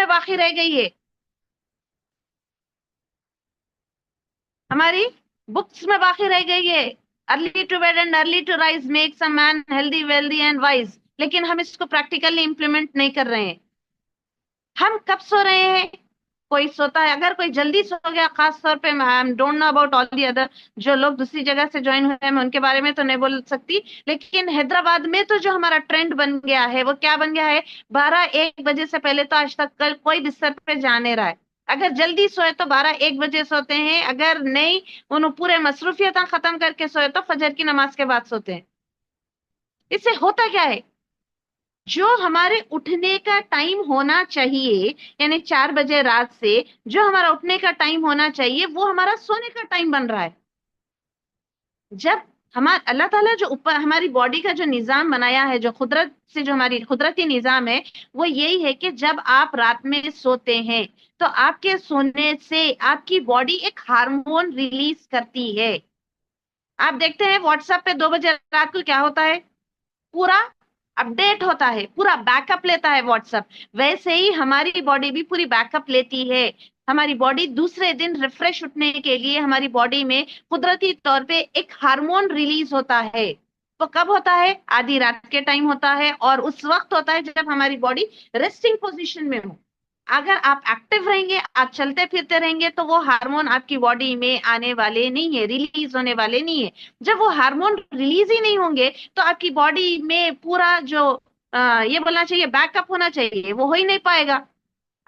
में बाकी रह गई है, हमारी बुक्स में बाकी रह गई है। Early to bed and early to rise makes a man healthy wealthy and wise, लेकिन हम इसको प्रैक्टिकली इंप्लीमेंट नहीं कर रहे हैं। हम कब सो रहे हैं? कोई सोता है, अगर कोई जल्दी सो गया, खास तौर पे आई don't know about all the other, जो लोग दूसरी जगह से ज्वाइन हुए हैं मैं उनके बारे में तो नहीं बोल सकती, लेकिन हैदराबाद में तो जो हमारा ट्रेंड बन गया है वो क्या बन गया है, 12-1 बजे से पहले तो आज तक कल कोई बिस्तर पे जा नहीं रहा है। अगर जल्दी सोए तो 12-1 बजे सोते हैं, अगर नहीं उन्होंने पूरे मसरूफियत खत्म करके सोए तो फजर की नमाज के बाद सोते हैं। इससे होता क्या है, जो हमारे उठने का टाइम होना चाहिए, यानी 4 बजे रात से जो हमारा उठने का टाइम होना चाहिए, वो हमारा सोने का टाइम बन रहा है। जब हमारा अल्लाह ताला जो ऊपर हमारी बॉडी का जो निजाम बनाया है, जो कुदरत से जो हमारी कुदरती निजाम है, वो यही है कि जब आप रात में सोते हैं तो आपके सोने से आपकी बॉडी एक हार्मोन रिलीज करती है। आप देखते हैं व्हाट्सएप पे 2 बजे रात को क्या होता है, पूरा अपडेट होता है, पूरा बैकअप लेता है व्हाट्सएप। वैसे ही हमारी बॉडी भी पूरी बैकअप लेती है। हमारी बॉडी दूसरे दिन रिफ्रेश उठने के लिए हमारी बॉडी में कुदरती तौर पे एक हार्मोन रिलीज होता है। वो कब होता है? आधी रात के टाइम होता है, और उस वक्त होता है जब हमारी बॉडी रेस्टिंग पोजीशन में हो। अगर आप एक्टिव रहेंगे, आप चलते फिरते रहेंगे, तो वो हार्मोन आपकी बॉडी में आने वाले नहीं है, रिलीज होने वाले नहीं है। जब वो हार्मोन रिलीज ही नहीं होंगे तो आपकी बॉडी में पूरा जो ये बोलना चाहिए बैकअप होना चाहिए, वो हो ही नहीं पाएगा।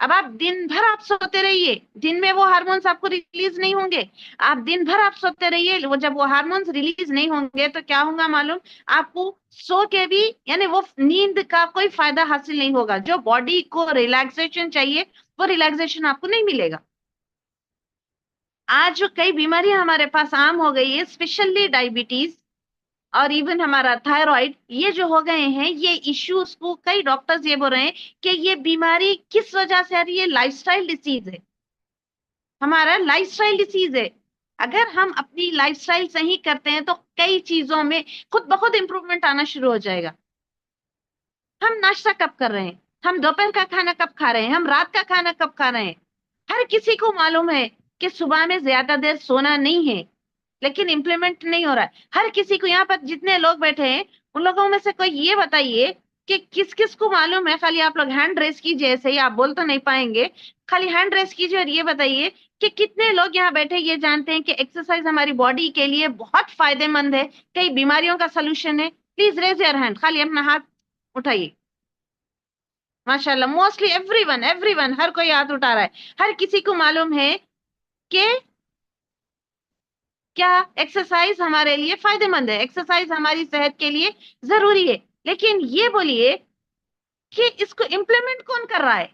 अब आप दिन भर आप सोते रहिए, दिन में वो हार्मोन्स आपको रिलीज नहीं होंगे। आप दिन भर आप सोते रहिए, वो जब वो हार्मोन्स रिलीज नहीं होंगे तो क्या होगा मालूम? आपको सो के भी, यानी वो नींद का कोई फायदा हासिल नहीं होगा। जो बॉडी को रिलैक्सेशन चाहिए वो रिलैक्सेशन आपको नहीं मिलेगा। आज जो कई बीमारियां हमारे पास आम हो गई है, स्पेशली डायबिटीज और इवन हमारा थायराइड, ये जो हो गए हैं, ये इश्यूज को कई डॉक्टर्स ये बोल रहे हैं कि ये बीमारी किस वजह से आ रही है, लाइफस्टाइल डिसीज है, हमारा लाइफस्टाइल डिसीज है। अगर हम अपनी लाइफस्टाइल सही करते हैं तो कई चीजों में खुद ब खुद इंप्रूवमेंट आना शुरू हो जाएगा। हम नाश्ता कब कर रहे हैं, हम दोपहर का खाना कब खा रहे हैं, हम रात का खाना कब खा रहे हैं? हर किसी को मालूम है कि सुबह में ज्यादा देर सोना नहीं है, लेकिन इम्प्लीमेंट नहीं हो रहा है। हर किसी को, यहाँ पर जितने लोग बैठे हैं उन लोगों में से कोई ये बताइए कि किस किस को मालूम है, खाली आप लोग हैंड रेस कीजिए, ऐसे ही आप बोल तो नहीं पाएंगे, खाली हैंड रेस कीजिए और ये बताइए कि कितने लोग यहाँ बैठे ये जानते हैं कि एक्सरसाइज हमारी बॉडी के लिए बहुत फायदेमंद है, कई बीमारियों का सोल्यूशन है। प्लीज रेज योर हैंड, खाली अपना हाथ उठाइए। माशाल्लाह, मोस्टली एवरीवन, एवरीवन, हर कोई हाथ उठा रहा है। हर किसी को मालूम है कि क्या एक्सरसाइज हमारे लिए फायदेमंद है, एक्सरसाइज हमारी सेहत के लिए जरूरी है। लेकिन ये बोलिए कि इसको इम्प्लीमेंट कौन कर रहा है?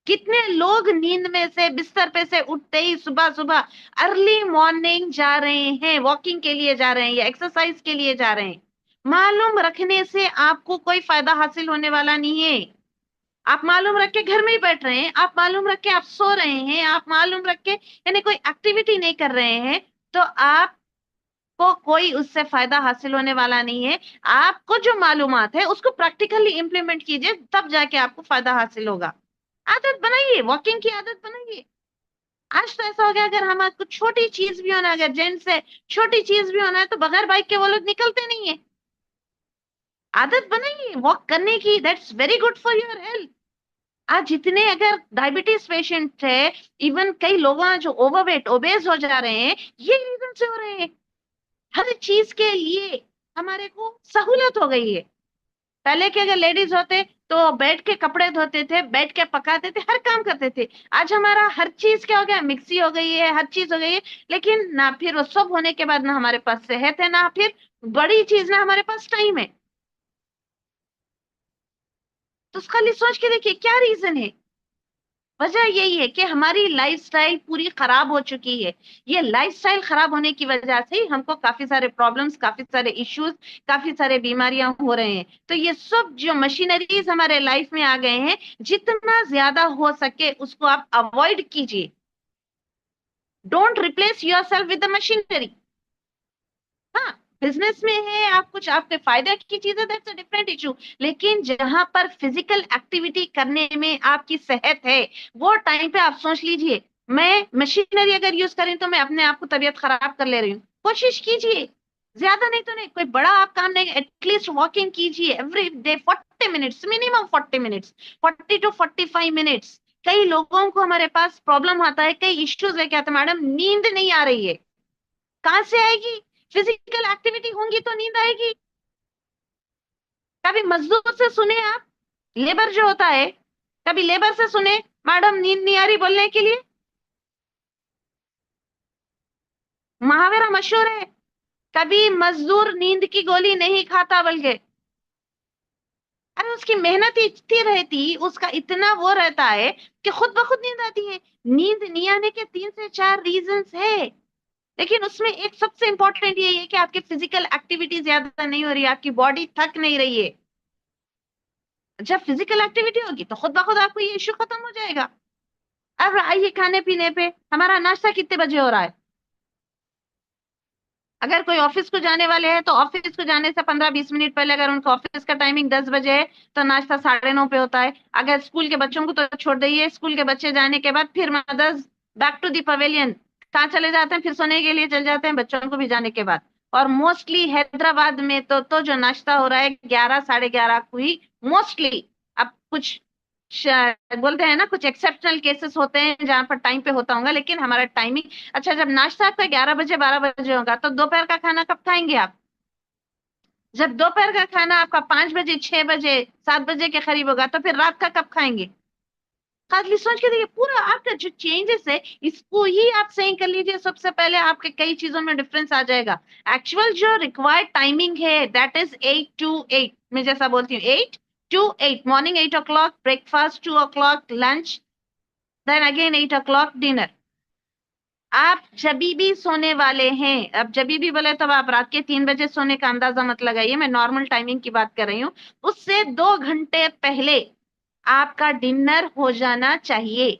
कितने लोग नींद में से बिस्तर पे से उठते ही सुबह सुबह अर्ली मॉर्निंग जा रहे हैं, वॉकिंग के लिए जा रहे हैं या एक्सरसाइज के लिए जा रहे हैं? मालूम रखने से आपको कोई फायदा हासिल होने वाला नहीं है। आप मालूम रख के घर में ही बैठ रहे हैं, आप मालूम रख के आप सो रहे हैं, आप मालूम रख के यानी कोई एक्टिविटी नहीं कर रहे हैं, तो आप को कोई उससे फायदा हासिल होने वाला नहीं है। आपको जो मालूमात है उसको प्रैक्टिकली इंप्लीमेंट कीजिए, तब जाके आपको फायदा हासिल होगा। आदत बनाइए, वॉकिंग की आदत बनाइए। आज तो ऐसा हो गया, अगर हमारे छोटी चीज भी होना, अगर जेंट्स से छोटी चीज भी होना है तो बगैर बाइक के वो लोग निकलते नहीं है। आदत बनाइए वॉक करने की, that's very good for your health. आज जितने अगर डायबिटीज पेशेंट है, इवन कई लोग हैं जो ओवरवेट ओबेस हो जा रहे हैं, ये रीजन से हो रहे हैं। हर चीज के लिए हमारे को सहूलत हो गई है। पहले के अगर लेडीज होते तो बैठ के कपड़े धोते थे, बैठ के पकाते थे, हर काम करते थे। आज हमारा हर चीज क्या हो गया, मिक्सी हो गई है, हर चीज हो गई है। लेकिन ना फिर वो सब होने के बाद ना हमारे पास सेहत है, ना फिर बड़ी चीज, ना हमारे पास टाइम है। तो खाली सोच के देखिए क्या रीजन है। वजह यही है कि हमारी लाइफस्टाइल पूरी खराब हो चुकी है। ये लाइफस्टाइल खराब होने की वजह से ही हमको काफी सारे प्रॉब्लम्स, काफी सारे इश्यूज, काफी सारे बीमारियां हो रहे हैं। तो ये सब जो मशीनरीज हमारे लाइफ में आ गए हैं, जितना ज्यादा हो सके उसको आप अवॉइड कीजिए। Don't replace your self with the machinery. हाँ, बिजनेस में है, आप कुछ आपके फायदे की चीजें, दैट्स अ डिफरेंट इशू। लेकिन जहां पर फिजिकल एक्टिविटी करने में आपकी सेहत है, वो टाइम पे आप सोच लीजिए, मैं मशीनरी अगर यूज करें तो मैं अपने आप को तबीयत खराब कर ले रही हूँ। कोशिश कीजिए, ज्यादा नहीं तो नहीं, कोई बड़ा आप काम नहीं, एटलीस्ट वॉकिंग कीजिए every day 40 minutes, minimum 40 minutes, 40 to 45 minutes. कई लोगों को हमारे पास प्रॉब्लम आता है, कई इश्यूज लेके आते हैं, मैडम नींद नहीं आ रही है। कहां से आएगी? फिजिकल एक्टिविटी होंगी तो नींद आएगी। कभी मजदूर से सुने आप, लेबर जो होता है, कभी लेबर से सुने मैडम नींद नहीं आ रही बोलने के लिए? मुहावरा मशहूर है, कभी मजदूर नींद की गोली नहीं खाता बल्कि, अरे उसकी मेहनत ही इतनी रहती, उसका इतना वो रहता है कि खुद ब खुद नींद आती है। नींद नहीं आने के 3 से 4 रीजंस है, लेकिन उसमें एक सबसे इंपॉर्टेंट ये है कि आपकी फिजिकल एक्टिविटी ज्यादा नहीं हो रही है, आपकी बॉडी थक नहीं रही है। जब फिजिकल एक्टिविटी होगी तो खुद ब खुद आपको ये इश्यू खत्म हो जाएगा। अब आइए खाने पीने पे, हमारा नाश्ता कितने बजे हो रहा है? अगर कोई ऑफिस को जाने वाले हैं तो ऑफिस को जाने से 15-20 मिनट पहले, अगर उनका ऑफिस का टाइमिंग 10 बजे है तो नाश्ता 9:30 पे होता है। अगर स्कूल के बच्चों को तो छोड़ दीजिए, स्कूल के बच्चे जाने के बाद फिर mothers back to the pavilion, कहाँ चले जाते हैं, फिर सोने के लिए चले जाते हैं बच्चों को भी जाने के बाद। और मोस्टली हैदराबाद में तो जो नाश्ता हो रहा है 11, 11:30 को ही मोस्टली। अब कुछ बोलते हैं ना, कुछ एक्सेप्शनल केसेस होते हैं जहां पर टाइम पे होता होगा, लेकिन हमारा टाइमिंग। अच्छा, जब नाश्ता आपका 11 बजे 12 बजे होगा तो दोपहर का खाना कब खाएंगे आप? जब दोपहर का खाना आपका 5 बजे 6 बजे 7 बजे के करीब होगा तो फिर रात का कब खाएंगे? खाली सोच के देखिए, पूरा आपका जो चेंजेस है इसको ही आप सही कर लीजिए, सबसे पहले आपके कई चीजों में डिफरेंस आ जाएगा। एक्चुअल जो रिक्वायर्ड टाइमिंग है दैट इज 8 to 8, मैं जैसा बोलती हूँ 8 to 8, morning 8 o'clock, breakfast 2 o'clock, lunch, then again 8 o'clock dinner. आप जबी भी सोने वाले हैं, अब जबी भी बोले तो आप रात के 3 बजे सोने का अंदाजा मत लगाइए, मैं नॉर्मल टाइमिंग की बात कर रही हूँ। उससे 2 घंटे पहले आपका डिनर हो जाना चाहिए,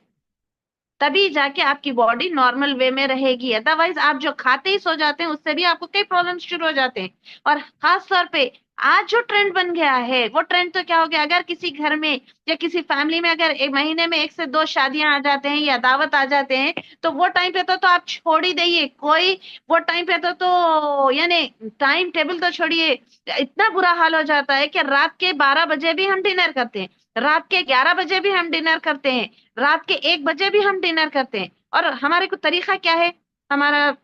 तभी जाके आपकी बॉडी नॉर्मल वे में रहेगी। अदरवाइज आप जो खाते ही सो जाते हैं उससे भी आपको कई प्रॉब्लम शुरू हो जाते हैं। और खास तौर पे आज जो ट्रेंड बन गया है, वो ट्रेंड तो क्या हो गया, अगर किसी घर में या किसी फैमिली में अगर एक महीने में 1 से 2 शादियां आ जाते हैं या दावत आ जाते हैं, तो वो टाइम पे तो आप छोड़ ही दइए कोई, वो टाइम पे तो यानी टाइम टेबल तो छोड़िए, इतना बुरा हाल हो जाता है कि रात के 12 बजे भी हम डिनर करते हैं, रात के 11 बजे भी हम डिनर करते हैं, रात के 1 बजे भी हम डिनर करते हैं। और हमारे को तरीका क्या है, हमारा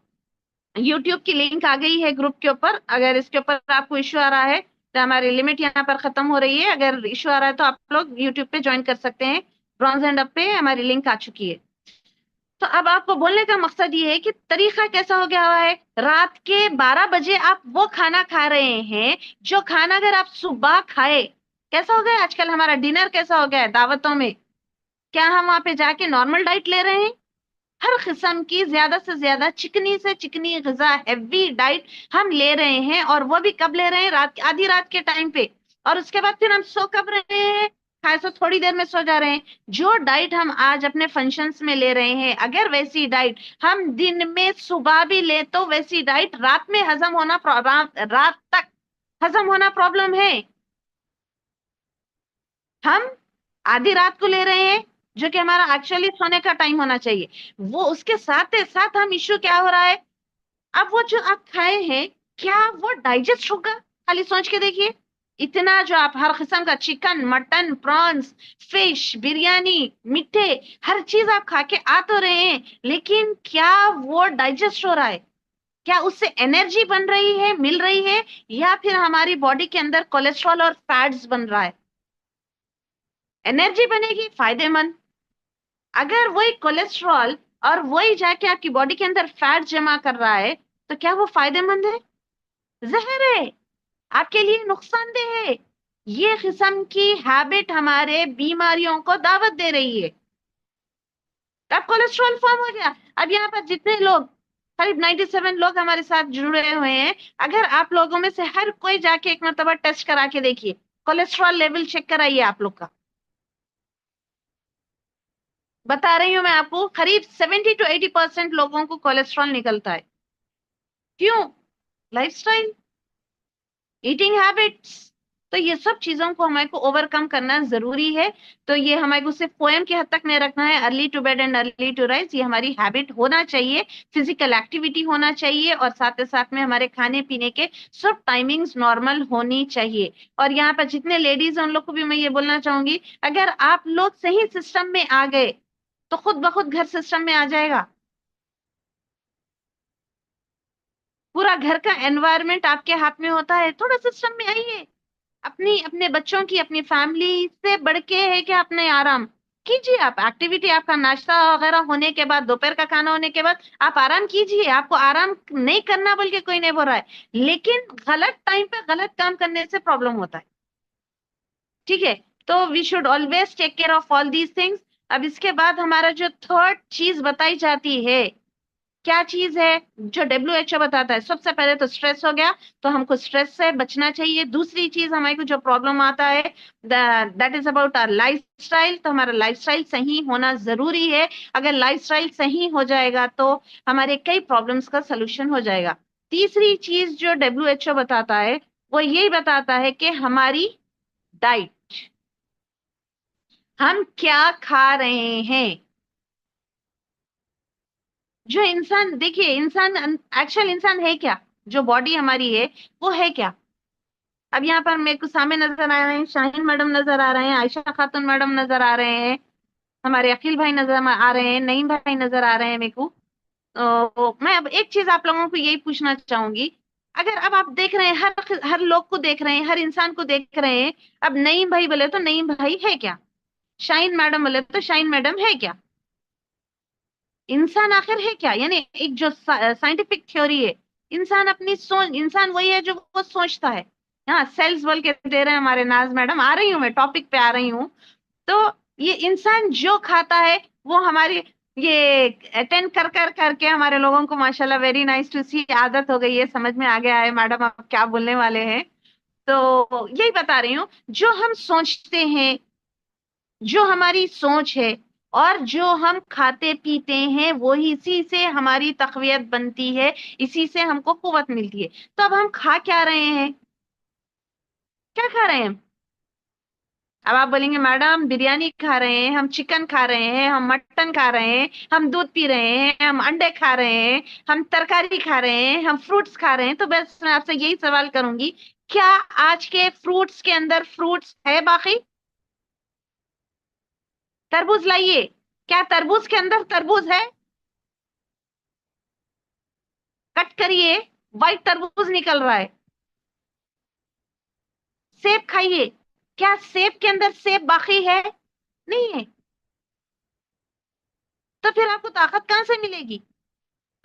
यूट्यूब की लिंक आ गई है ग्रुप के ऊपर, अगर इसके ऊपर आपको इश्यू आ रहा है तो हमारी लिमिट यहाँ पर खत्म हो रही है, अगर इश्यू आ रहा है तो आप लोग यूट्यूब पे ज्वाइन कर सकते हैं। ब्रॉन्ज एंड अप पे हमारी लिंक आ चुकी है। तो अब आपको बोलने का मकसद ये है कि तरीका कैसा हो गया हुआ है, रात के 12 बजे आप वो खाना खा रहे हैं जो खाना अगर आप सुबह खाए, कैसा हो गया आजकल हमारा डिनर, कैसा हो गया है दावतों में, क्या हम वहां पे जाके नॉर्मल डाइट ले रहे हैं? हर किस्म की ज्यादा से ज्यादा चिकनी से चिकनी गजा, हैवी डाइट हम ले रहे हैं, और वो भी कब ले रहे हैं, रात आधी रात के टाइम पे। और उसके बाद फिर हम सो कब रहे हैं, खाए सो थोड़ी देर में सो जा रहे हैं। जो डाइट हम आज अपने फंक्शंस में ले रहे हैं, अगर वैसी डाइट हम दिन में सुबह भी ले तो वैसी डाइट रात में हजम होना रात तक हजम होना प्रॉब्लम है। हम आधी रात को ले रहे हैं, जो कि हमारा एक्चुअली सोने का टाइम होना चाहिए। वो उसके साथ साथ हम इश्यू क्या हो रहा है, अब वो जो आप खाए हैं क्या वो डाइजेस्ट होगा? खाली सोच के देखिए, इतना जो आप हर किस्म का chicken mutton prawns fish biryani मीठे हर चीज आप खा के आ तो रहे हैं, लेकिन क्या वो डाइजेस्ट हो रहा है? क्या उससे एनर्जी बन रही है, मिल रही है, या फिर हमारी बॉडी के अंदर कोलेस्ट्रॉल और फैट्स बन रहा है? एनर्जी बनेगी फायदेमंद। अगर वही कोलेस्ट्रॉल और वही जाके आपकी बॉडी के अंदर फैट जमा कर रहा है, तो क्या वो फायदेमंद है? जहर है, आपके लिए नुकसानदेह है। ये किस्म की हैबिट हमारे बीमारियों को दावत दे रही है। अब कोलेस्ट्रॉल फॉर्म हो गया। अब यहाँ पर जितने लोग, करीब 97 लोग हमारे साथ जुड़े हुए हैं, अगर आप लोगों में से हर कोई जाके एक मरतबा टेस्ट करा के देखिए, कोलेस्ट्रॉल लेवल चेक कराइए आप लोग का। बता रही हूं मैं आपको, करीब 70 to 80% लोगों को कोलेस्ट्रॉल निकलता है। क्यों? लाइफस्टाइल। Eating habits. तो ये सब चीजों को हमारे को ओवरकम करना जरूरी है। तो ये हमारे को सिर्फ पोएम की हद तक नहीं रखना है। Early to bed and early to rise ये हमारी हैबिट होना चाहिए, फिजिकल एक्टिविटी होना चाहिए, और साथ ही साथ में हमारे खाने पीने के सब टाइमिंग्स नॉर्मल होनी चाहिए। और यहाँ पर जितने लेडीज हैं उन लोग को भी मैं ये बोलना चाहूंगी, अगर आप लोग सही सिस्टम में आ गए तो खुद ब खुद घर सिस्टम में आ जाएगा। पूरा घर का एनवायरनमेंट आपके हाथ में होता है। थोड़ा सिस्टम में आइए। अपनी अपने बच्चों की, अपनी फैमिली से बढ़ के है कि अपने आराम कीजिए। आप एक्टिविटी, आपका नाश्ता वगैरह होने के बाद, दोपहर का खाना होने के बाद आप आराम कीजिए। आपको आराम नहीं करना बोल के कोई नहीं बोल रहा है, लेकिन गलत टाइम पे गलत काम करने से प्रॉब्लम होता है। ठीक है, तो we should always take care of all these things. अब इसके बाद हमारा जो थर्ड चीज बताई जाती है, क्या चीज है जो WHO बताता है? सबसे पहले तो स्ट्रेस हो गया, तो हमको स्ट्रेस से बचना चाहिए। दूसरी चीज हमारे को जो प्रॉब्लम आता है, that is about our lifestyle. तो हमारा लाइफस्टाइल सही होना जरूरी है। अगर लाइफस्टाइल सही हो जाएगा तो हमारे कई प्रॉब्लम्स का सोल्यूशन हो जाएगा। तीसरी चीज जो WHO बताता है, वो यही बताता है कि हमारी डाइट, हम क्या खा रहे हैं। जो इंसान, देखिए इंसान, एक्चुअल इंसान है क्या? जो बॉडी हमारी है वो है क्या? अब यहाँ पर मेरे को सामने नजर आ रहे हैं, शाहीन मैडम नजर आ रहे हैं, आयशा खातून मैडम नजर आ रहे हैं, हमारे अखिल भाई नजर आ रहे हैं, नईम भाई नजर आ रहे हैं मेरे को। तो मैं अब एक चीज आप लोगों को यही पूछना चाहूंगी। अगर अब आप देख रहे हैं, हर हर लोग को देख रहे हैं, हर इंसान को देख रहे हैं, अब नईम भाई बोले तो नईम भाई है क्या? शाहीन मैडम बोले तो शाहीन मैडम है क्या? इंसान आखिर है क्या? यानी एक जो साइंटिफिक थ्योरी है, इंसान अपनी सोच, इंसान वही है जो वो सोचता है। हाँ, सेल्स बोल के दे रहे हैं हमारे नाज मैडम, आ रही हूँ मैं टॉपिक पे आ रही हूँ। तो ये इंसान जो खाता है वो हमारी, ये अटेंड कर कर करके हमारे लोगों को माशाल्लाह वेरी नाइस टू सी आदत हो गई है, समझ में आ गया है मैडम आप क्या बोलने वाले हैं। तो यही बता रही हूँ, जो हम सोचते हैं, जो हमारी सोच है, और जो हम खाते पीते हैं, वो इसी से हमारी तकवीयत बनती है, इसी से हमको कुव्वत मिलती है। तो अब हम खा क्या रहे हैं? क्या खा रहे हैं? अब आप बोलेंगे मैडम बिरयानी खा रहे हैं, हम चिकन खा रहे हैं, हम मटन खा रहे हैं, हम दूध पी रहे हैं, हम अंडे खा रहे हैं, हम तरकारी खा रहे हैं, हम फ्रूट्स खा रहे हैं। तो बस मैं आपसे यही सवाल करूंगी, क्या आज के फ्रूट्स के अंदर फ्रूट्स है बाकी? तरबूज लाइए। क्या तरबूज के अंदर तरबूज है? कट करिए, व्हाइट तरबूज निकल रहा है। सेब खाइए। क्या सेब के अंदर सेब बाकी है? नहीं है। तो फिर आपको ताकत कहां से मिलेगी?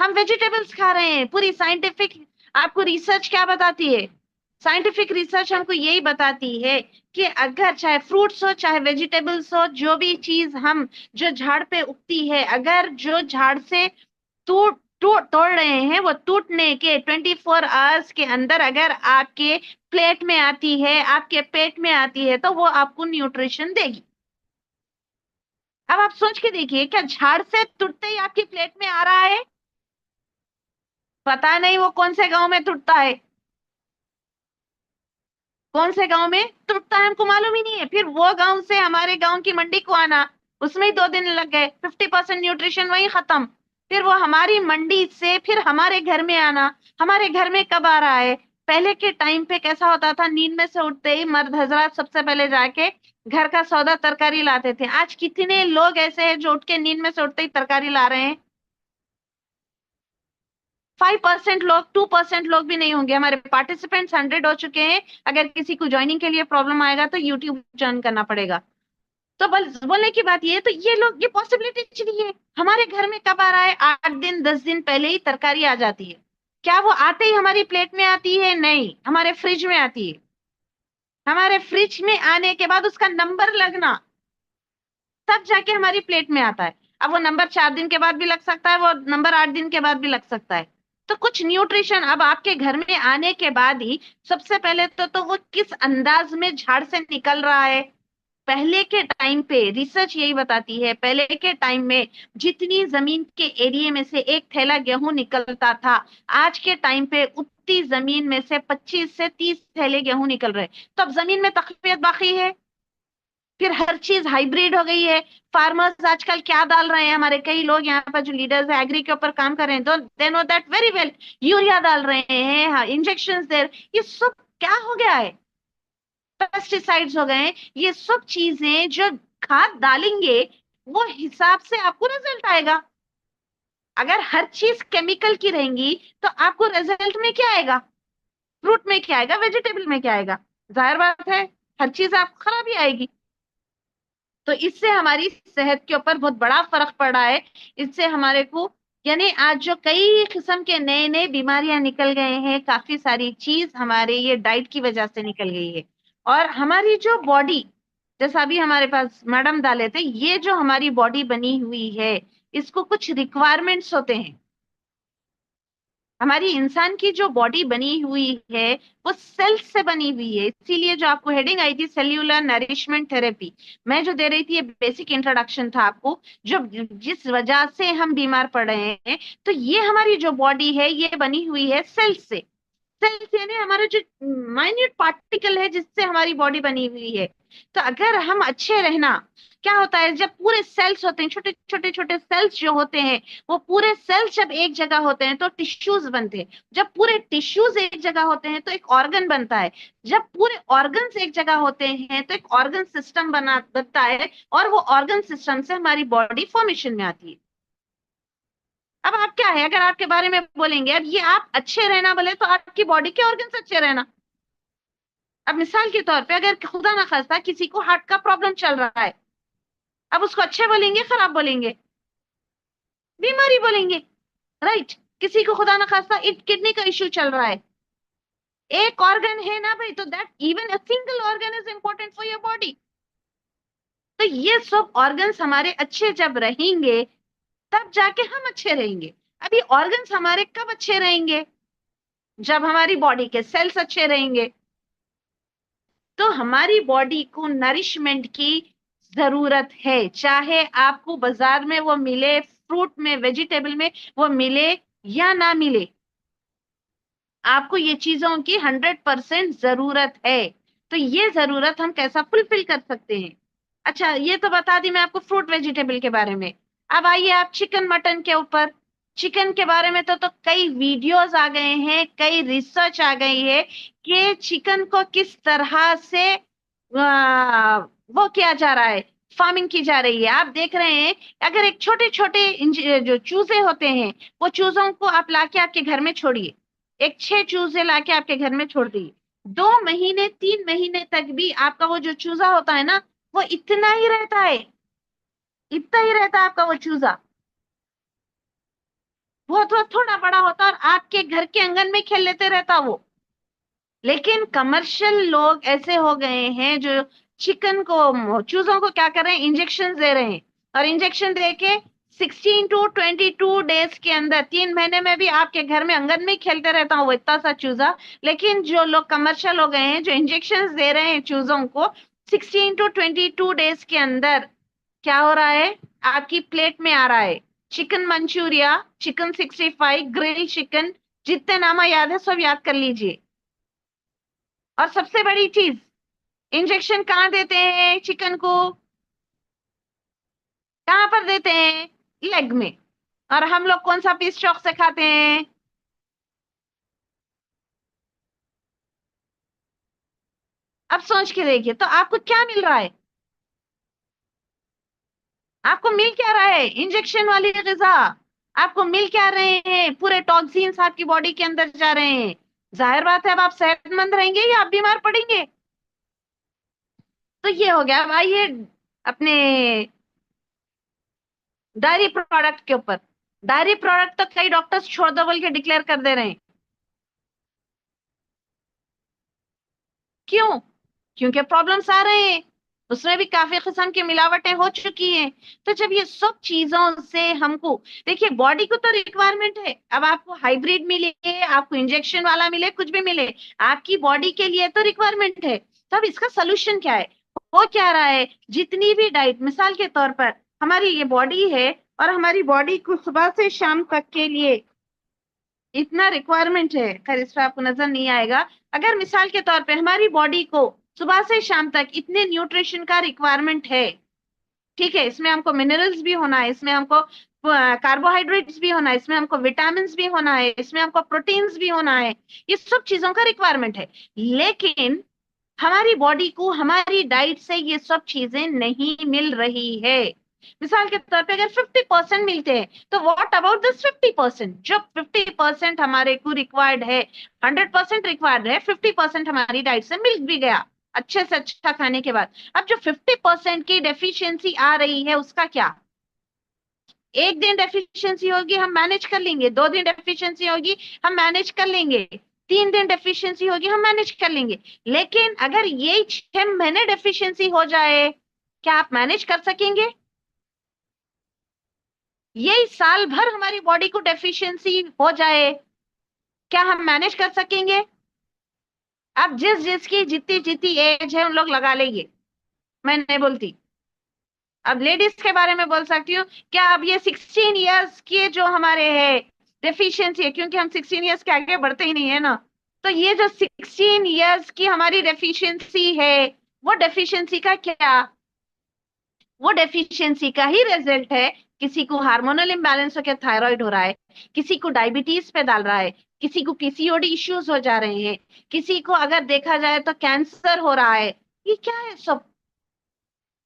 हम वेजिटेबल्स खा रहे हैं। पूरी साइंटिफिक, आपको रिसर्च क्या बताती है? साइंटिफिक रिसर्च हमको यही बताती है कि अगर चाहे फ्रूट्स हो चाहे वेजिटेबल्स हो, जो भी चीज हम, जो झाड़ पे उगती है, अगर जो झाड़ से टूट टूट तोड़ रहे हैं, वो टूटने के 24 आवर्स के अंदर अगर आपके प्लेट में आती है, आपके पेट में आती है, तो वो आपको न्यूट्रिशन देगी। अब आप सोच के देखिए, क्या झाड़ से टूटते ही आपकी प्लेट में आ रहा है? पता नहीं वो कौन से गांव में टूटता है, कौन से गांव में टूटता है हमको मालूम ही नहीं है। फिर वो गांव से हमारे गांव की मंडी को आना, उसमें ही 2 दिन लग गए, 50% न्यूट्रिशन वही खत्म। फिर वो हमारी मंडी से फिर हमारे घर में आना, हमारे घर में कब आ रहा है? पहले के टाइम पे कैसा होता था, नींद में से उठते ही मर्द हजरात सबसे पहले जाके घर का सौदा तरकारी लाते थे। आज कितने लोग ऐसे हैं जो उठ के नींद में से उठते ही तरकारी ला रहे हैं? 5% लोग, 2% लोग भी नहीं होंगे। हमारे पार्टिसिपेंट्स 100 हो चुके हैं। अगर किसी को ज्वाइनिंग के लिए प्रॉब्लम आएगा तो यूट्यूब ज्वाइन करना पड़ेगा। तो बोलने की बात ये है, तो ये लोग, ये पॉसिबिलिटी चली है। हमारे घर में कब आ रहा है? 8 दिन 10 दिन पहले ही तरकारी आ जाती है। क्या वो आते ही हमारी प्लेट में आती है? नहीं, हमारे फ्रिज में आती है। हमारे फ्रिज में आने के बाद उसका नंबर लगना, तब जाके हमारी प्लेट में आता है। अब वो नंबर 4 दिन के बाद भी लग सकता है, वो नंबर 8 दिन के बाद भी लग सकता है। तो कुछ न्यूट्रिशन अब आपके घर में आने के बाद ही, सबसे पहले तो वो किस अंदाज में झाड़ से निकल रहा है, पहले के टाइम पे रिसर्च यही बताती है, पहले के टाइम में जितनी जमीन के एरिया में से एक थैला गेहूं निकलता था, आज के टाइम पे उतनी जमीन में से 25 से 30 थैले गेहूं निकल रहे। तो अब जमीन में तकवीत बाकी है। फिर हर चीज हाइब्रिड हो गई है। फार्मर्स आजकल क्या डाल रहे हैं, हमारे कई लोग यहाँ पर जो लीडर्स है एग्री के ऊपर काम कर रहे हैं, they know that very well. Urea डाल रहे हैं, हाँ, इंजेक्शन दे, ये सब क्या हो गया है, पेस्टिसाइड्स हो गए। ये सब चीजें जो खाद डालेंगे वो हिसाब से आपको रिजल्ट आएगा। अगर हर चीज केमिकल की रहेंगी तो आपको रिजल्ट में क्या आएगा, फ्रूट में क्या आएगा, वेजिटेबल में क्या आएगा, जाहिर बात है हर चीज आपको खराब ही आएगी। तो इससे हमारी सेहत के ऊपर बहुत बड़ा फर्क पड़ा है। इससे हमारे को, यानी आज जो कई किस्म के नए नए बीमारियां निकल गए हैं, काफी सारी चीज हमारे ये डाइट की वजह से निकल गई है। और हमारी जो बॉडी, जैसा अभी हमारे पास मैडम डाले थे, ये जो हमारी बॉडी बनी हुई है, इसको कुछ रिक्वायरमेंट्स होते हैं। हमारी इंसान की जो बॉडी बनी हुई है वो सेल्स से बनी हुई है। इसीलिए जो आपको हेडिंग आई थी सेल्यूलर नरिशमेंट थेरेपी, मैं जो दे रही थी, ये बेसिक इंट्रोडक्शन था आपको, जो जिस वजह से हम बीमार पड़ रहे हैं। तो ये हमारी जो बॉडी है ये बनी हुई है सेल्स से। सेल्स यानी हमारा जो माइन्यूट पार्टिकल है जिससे हमारी बॉडी बनी हुई है। तो अगर हम अच्छे रहना, क्या होता है, जब पूरे सेल्स होते हैं, छोटे छोटे छोटे सेल्स जो होते हैं, वो पूरे सेल्स जब एक जगह होते हैं तो टिश्यूज बनते हैं। जब पूरे टिश्यूज एक जगह होते हैं तो एक ऑर्गन बनता है। जब पूरे ऑर्गन्स एक जगह होते हैं तो एक ऑर्गन सिस्टम बनता है, और वो ऑर्गन सिस्टम से हमारी बॉडी फॉर्मेशन में आती है। अब आप क्या है, अगर आपके बारे में बोलेंगे, अब ये आप अच्छे रहना बोले तो आपकी बॉडी के ऑर्गन अच्छे रहना। अब मिसाल के तौर पे अगर खुदा ना खास्ता किसी को हार्ट का प्रॉब्लम चल रहा है, अब उसको अच्छे बोलेंगे खराब बोलेंगे, बीमारी बोलेंगे, राइट। किसी को खुदा ना खास्ता किडनी का इश्यू चल रहा है, एक ऑर्गन है ना भाई, तो that even a single organ is important for your body. तो ये सब ऑर्गन्स हमारे अच्छे जब रहेंगे तब जाके हम अच्छे रहेंगे। अभी ऑर्गन्स हमारे कब अच्छे रहेंगे, जब हमारी बॉडी के सेल्स अच्छे रहेंगे। तो हमारी बॉडी को नरिशमेंट की जरूरत है, चाहे आपको बाजार में वो मिले, फ्रूट में, वेजिटेबल में वो मिले या ना मिले, आपको ये चीजों की 100% जरूरत है। तो ये जरूरत हम कैसा फुलफिल कर सकते हैं। अच्छा, ये तो बता दी मैं आपको फ्रूट वेजिटेबल के बारे में। अब आइए आप चिकन मटन के ऊपर। चिकन के बारे में तो कई वीडियोस आ गए हैं, कई रिसर्च आ गई है कि चिकन को किस तरह से वो किया जा रहा है, फार्मिंग की जा रही है। आप देख रहे हैं, अगर एक छोटे छोटे जो चूजे होते हैं, वो चूजों को आप लाके आपके घर में छोड़िए, एक 6 चूजे लाके आपके घर में छोड़ दिए, 2 महीने 3 महीने तक भी आपका वो जो चूजा होता है ना, वो इतना ही रहता है, इतना ही रहता है आपका वो चूजा। वो तो थोड़ा बड़ा होता और आपके घर के आंगन में खेल लेते रहता वो। लेकिन कमर्शियल लोग ऐसे हो गए हैं जो चिकन को, चूजों को क्या कर रहे हैं, इंजेक्शन दे रहे हैं। और इंजेक्शन दे के 16 to 22 डेज के अंदर, 3 महीने में भी आपके घर में आंगन में खेलते रहता हूँ वो इतना सा चूजा। लेकिन जो लोग कमर्शियल हो गए हैं, जो इंजेक्शन दे रहे हैं चूजों को, 16 to 22 डेज के अंदर क्या हो रहा है, आपकी प्लेट में आ रहा है। Chicken Manchuria, chicken 65, grill chicken, जितने नामा याद है सब याद कर लीजिए। और सबसे बड़ी चीज, इंजेक्शन कहाँ देते हैं चिकन को, कहाँ पर देते हैं, लेग में। और हम लोग कौन सा पीस शौक से खाते हैं, अब सोच के देखिए तो आपको क्या मिल रहा है, आपको मिल क्या रहा है, इंजेक्शन वाली ग़िज़ा। आपको मिल क्या रहे हैं, पूरे टॉक्सिन्स आपकी बॉडी के अंदर जा रहे हैं। जाहिर बात है अब आप सेहतमंद रहेंगे या आप बीमार पड़ेंगे। तो ये हो गया। अब आइए अपने डायरी प्रोडक्ट के ऊपर। डायरी प्रोडक्ट तो कई डॉक्टर्स छोड़ दो बोल के डिक्लेयर कर दे रहे हैं। क्यों, क्योंकि प्रॉब्लम्स आ रहे हैं, उसमें भी काफी किस्म की मिलावटें हो चुकी हैं। तो जब ये सब चीजों से हमको, देखिए बॉडी को तो रिक्वायरमेंट है, अब आपको हाइब्रिड मिले, आपको इंजेक्शन वाला मिले, कुछ भी मिले, आपकी बॉडी के लिए तो रिक्वायरमेंट है। तो अब इसका सोल्यूशन क्या है, हो क्या रहा है, जितनी भी डाइट, मिसाल के तौर पर हमारी ये बॉडी है और हमारी बॉडी को सुबह से शाम तक के लिए इतना रिक्वायरमेंट है, खैर इस पर आपको नजर नहीं आएगा। अगर मिसाल के तौर पे हमारी बॉडी को सुबह से शाम तक इतने न्यूट्रिशन का रिक्वायरमेंट है, ठीक है, इसमें हमको मिनरल्स भी होना है, इसमें हमको कार्बोहाइड्रेट्स भी होना है, इसमें हमको विटामिन भी होना है, इसमें हमको प्रोटीन्स भी होना है, ये सब चीजों का रिक्वायरमेंट है। लेकिन हमारी बॉडी को हमारी डाइट से ये सब चीजें नहीं मिल रही है। मिसाल के तौर पे अगर 50% मिलते हैं तो व्हाट अबाउट दिस 50%? जो 50% हमारे को रिक्वायर्ड है, 100% रिक्वायर्ड है, 50% हमारी डाइट से मिल भी गया अच्छे से अच्छा खाने के बाद। अब जो 50% की डेफिशिएंसी आ रही है उसका क्या? एक दिन डेफिशिएंसी होगी हम मैनेज कर लेंगे, 2 दिन डेफिशिएंसी होगी हम मैनेज कर लेंगे, 3 दिन डेफिशिएंसी होगी हम मैनेज कर लेंगे। लेकिन अगर ये 6 महीने डेफिशिएंसी हो जाए, क्या आप मैनेज कर सकेंगे? यही साल भर हमारी बॉडी को डेफिशिएंसी हो जाए, क्या हम मैनेज कर सकेंगे? अब जिस जिसकी जितनी जितनी एज है उन लोग लगा लेंगे, मैं नहीं बोलती। अब लेडीज के बारे में बोल सकती हूँ, क्या अब ये 16 इयर्स के जो हमारे है डेफिशिएंसी है, क्योंकि हम 16 इयर्स के आगे बढ़ते ही नहीं है ना, तो ये जो 16 इयर्स की हमारी डेफिशिएंसी है, वो डेफिशिएंसी का क्या? वो डेफिशिएंसी का ही रिजल्ट है, किसी को हार्मोनल इम्बैलेंस होकर थायराइड हो रहा है, किसी को डायबिटीज पे डाल रहा है, किसी को पीसीओडी इश्यूज हो जा रहे हैं, किसी को अगर देखा जाए तो कैंसर हो रहा है। ये क्या है सब?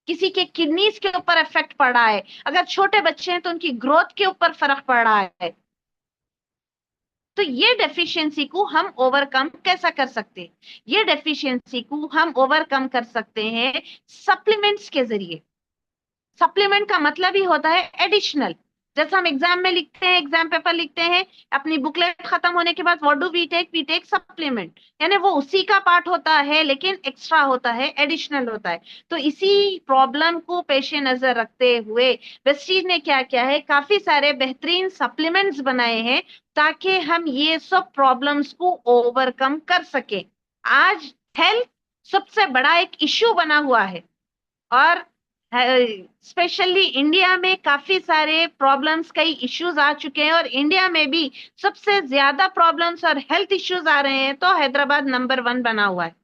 किसी के किडनीज के ऊपर इफेक्ट पड़ रहा है, अगर छोटे बच्चे हैं तो उनकी ग्रोथ के ऊपर फर्क पड़ रहा है। तो ये डेफिशिएंसी को हम ओवरकम कैसा कर सकते हैं? ये डेफिशिएंसी को हम ओवरकम कर सकते हैं सप्लीमेंट्स के जरिए। सप्लीमेंट का मतलब ही होता है एडिशनल। जैसे हम एग्जाम में लिखते हैं, एग्जाम पेपर लिखते हैं, अपनी बुकलेट खत्म होने के बाद what do we take supplement, यानी वो उसी का पार्ट होता है लेकिन एक्स्ट्रा होता है, एडिशनल होता है। तो इसी प्रॉब्लम को पेश नजर रखते हुए वेस्टीज ने क्या किया है, काफी सारे बेहतरीन सप्लीमेंट्स बनाए हैं ताकि हम ये सब प्रॉब्लम्स को ओवरकम कर सके। आज हेल्थ सबसे बड़ा एक इश्यू बना हुआ है और स्पेशली इंडिया में काफी सारे प्रॉब्लम्स, कई इश्यूज आ चुके हैं और इंडिया में भी सबसे ज्यादा प्रॉब्लम्स और हेल्थ इश्यूज आ रहे हैं, तो हैदराबाद नंबर 1 बना हुआ है।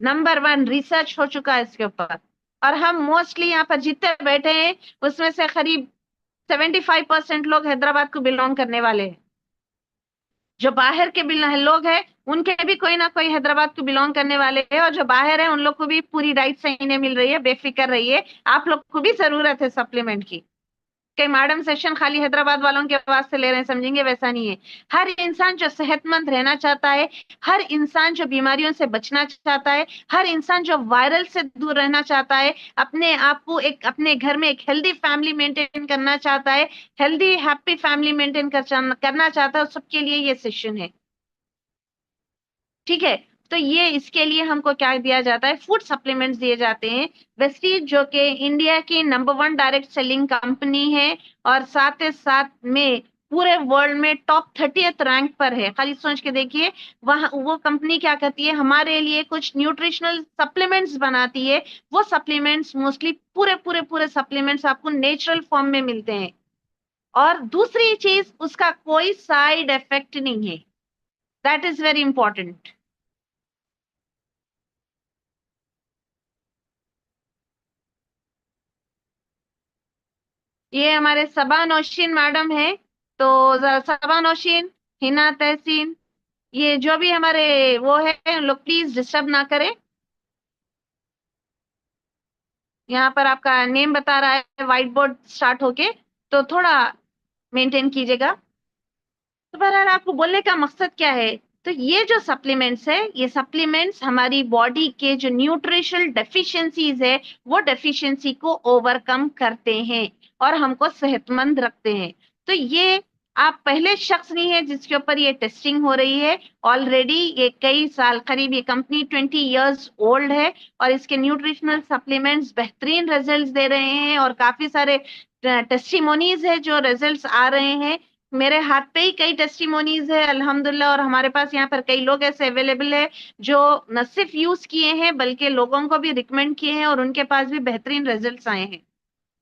नंबर 1 रिसर्च हो चुका है इसके ऊपर, और हम मोस्टली यहाँ पर जितने बैठे हैं उसमें से करीब 75% लोग हैदराबाद को बिलोंग करने वाले हैं। जो बाहर के लोग हैं उनके भी कोई ना कोई हैदराबाद को बिलोंग करने वाले हैं, और जो बाहर है उन लोग को भी पूरी डाइट सही नहीं मिल रही है, बेफिक्र रहिए, आप लोग को भी जरूरत है सप्लीमेंट की। कई मैडम सेशन खाली हैदराबाद वालों के वास्ते ले रहे हैं, समझेंगे, वैसा नहीं है। हर इंसान जो सेहतमंद रहना चाहता है, हर इंसान जो बीमारियों से बचना चाहता है, हर इंसान जो वायरल से दूर रहना चाहता है, अपने आप को एक अपने घर में एक हेल्दी फैमिली मेंटेन करना चाहता है, हेल्दी हैप्पी फैमिली मेंटेन करना चाहता है, सबके लिए ये सेशन है। ठीक है, तो ये इसके लिए हमको क्या दिया जाता है, फूड सप्लीमेंट्स दिए जाते हैं। वेस्टीज जो कि इंडिया की नंबर 1 डायरेक्ट सेलिंग कंपनी है और साथ ही साथ में पूरे वर्ल्ड में टॉप 30th रैंक पर है। खाली सोच के देखिए, वहां वो कंपनी क्या करती है, हमारे लिए कुछ न्यूट्रिशनल सप्लीमेंट्स बनाती है। वो सप्लीमेंट्स मोस्टली पूरे पूरे पूरे सप्लीमेंट्स आपको नेचुरल फॉर्म में मिलते हैं, और दूसरी चीज उसका कोई साइड इफेक्ट नहीं है। That is very important. ये हमारे सबा नौशीन मैडम है, तो सबा नौशीन, हिना तहसीन, ये जो भी हमारे वो है, उन लोग प्लीज डिस्टर्ब ना करें। यहाँ पर आपका नेम बता रहा है व्हाइट बोर्ड स्टार्ट होके, तो थोड़ा मेंटेन कीजिएगा। तो बहरहाल आपको बोलने का मकसद क्या है, तो ये जो सप्लीमेंट्स है, ये सप्लीमेंट्स हमारी बॉडी के जो न्यूट्रिशनल डेफिशिएंसीज है, वो डेफिशिएंसी को ओवरकम करते हैं और हमको सेहतमंद रखते हैं। तो ये आप पहले शख्स नहीं है जिसके ऊपर ये टेस्टिंग हो रही है। ऑलरेडी ये कई साल, करीब ये कंपनी 20 इयर्स ओल्ड है और इसके न्यूट्रिशनल सप्लीमेंट्स बेहतरीन रिजल्ट्स दे रहे हैं और काफी सारे टेस्टिमोनीज है जो रिजल्ट्स आ रहे हैं। मेरे हाथ पे ही कई टेस्टिमोनीज है अल्हम्दुलिल्लाह, और हमारे पास यहाँ पर कई लोग ऐसे अवेलेबल है जो न सिर्फ यूज किए हैं बल्कि लोगों को भी रिकमेंड किए हैं और उनके पास भी बेहतरीन रिजल्ट्स आए हैं।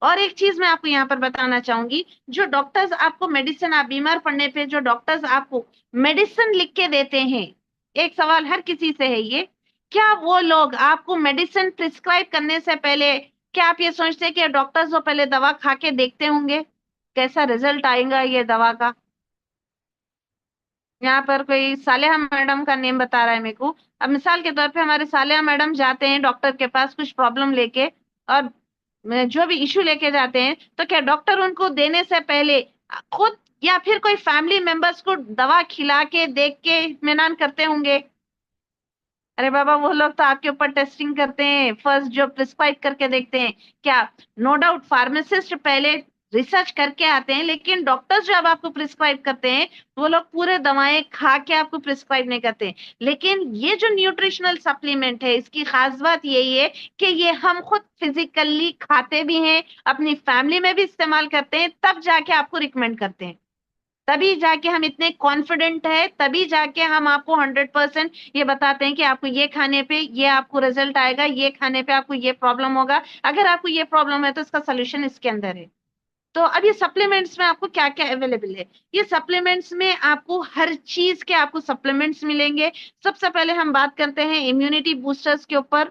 और एक चीज मैं आपको यहाँ पर बताना चाहूंगी, जो डॉक्टर्स आपको मेडिसिन, आप बीमार पड़ने पे जो डॉक्टर्स आपको मेडिसिन लिख के देते हैं, एक सवाल हर किसी से है ये, क्या वो लोग आपको मेडिसिन प्रिस्क्राइब करने से पहले, क्या आप ये सोचते हैं कि डॉक्टर्स वो पहले दवा खा के देखते होंगे कैसा रिजल्ट आएगा ये दवा का? यहाँ पर कोई सालेहा मैडम का नेम बता रहा है मेरे को। अब मिसाल के तौर पे हमारे सालेहा मैडम जाते हैं डॉक्टर के पास कुछ प्रॉब्लम लेके, और जो भी इश्यू लेके जाते हैं, तो क्या डॉक्टर उनको देने से पहले खुद या फिर कोई फैमिली मेंबर्स को दवा खिला के देख के इत्मीनान करते होंगे? अरे बाबा, वो लोग तो आपके ऊपर टेस्टिंग करते हैं, फर्स्ट जो प्रिस्क्राइब करके देखते हैं। क्या, नो डाउट फार्मासिस्ट पहले रिसर्च करके आते हैं, लेकिन डॉक्टर्स जो अब आपको प्रिस्क्राइब करते हैं वो लोग पूरे दवाएं खा के आपको प्रिस्क्राइब नहीं करते हैं। लेकिन ये जो न्यूट्रिशनल सप्लीमेंट है, इसकी खास बात यही है कि ये हम खुद फिजिकली खाते भी हैं, अपनी फैमिली में भी इस्तेमाल करते हैं, तब जाके आपको रिकमेंड करते हैं। तभी जाके हम इतने कॉन्फिडेंट है, तभी जाके हम आपको 100% ये बताते हैं कि आपको ये खाने पे ये आपको रिजल्ट आएगा, ये खाने पे आपको ये प्रॉब्लम होगा, अगर आपको ये प्रॉब्लम है तो इसका सोल्यूशन इसके अंदर है। तो अब ये सप्लीमेंट्स में आपको क्या क्या अवेलेबल है? ये सप्लीमेंट्स में आपको हर चीज के आपको सप्लीमेंट्स मिलेंगे। सबसे पहले हम बात करते हैं इम्यूनिटी बूस्टर्स के ऊपर।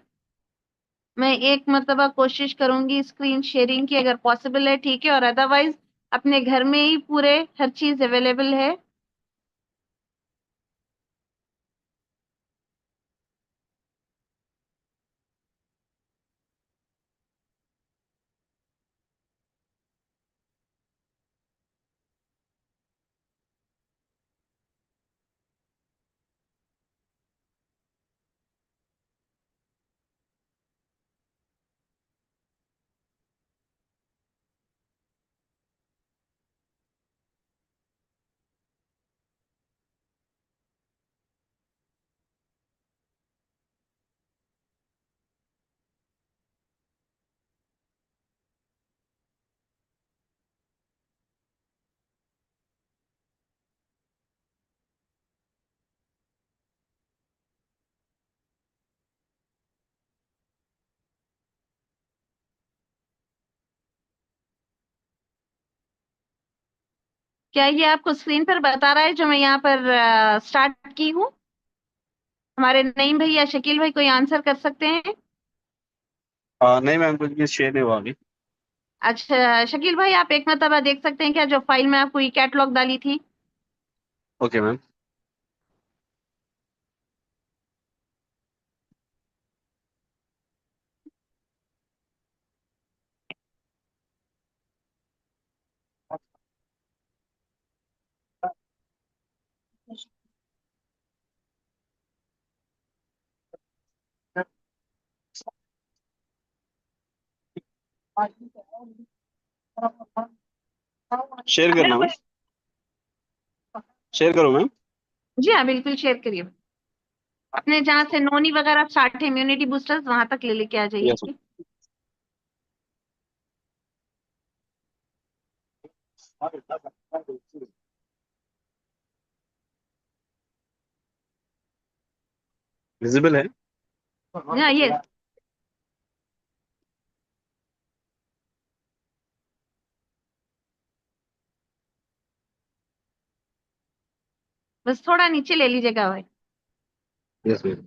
मैं एक मर्तबा कोशिश करूंगी स्क्रीन शेयरिंग की, अगर पॉसिबल है ठीक है, और अदरवाइज अपने घर में ही पूरे हर चीज अवेलेबल है। क्या ये आपको स्क्रीन पर बता रहा है जो मैं यहाँ पर स्टार्ट की हूँ? हमारे नईम भाई या शकील भाई कोई आंसर कर सकते हैं? नहीं मैम, कुछ भी शेयर नहीं हुआ अभी। अच्छा शकील भाई, आप एक मरतबा देख सकते हैं क्या जो फाइल में आपको ये कैटलॉग डाली थी? Okay ma'am. शेयर अगर करना मैम। कोई, शेयर करो मैम। जी हाँ बिल्कुल शेयर करिए। अपने जहाँ से नोनी वगैरह स्टार्ट है इम्यूनिटी बूस्टर्स, वहां तक ले लेके आ यस जाइए। मैम। विजिबल है। हाँ ये, बस थोड़ा नीचे ले लीजिएगा भाई। Yes ma'am.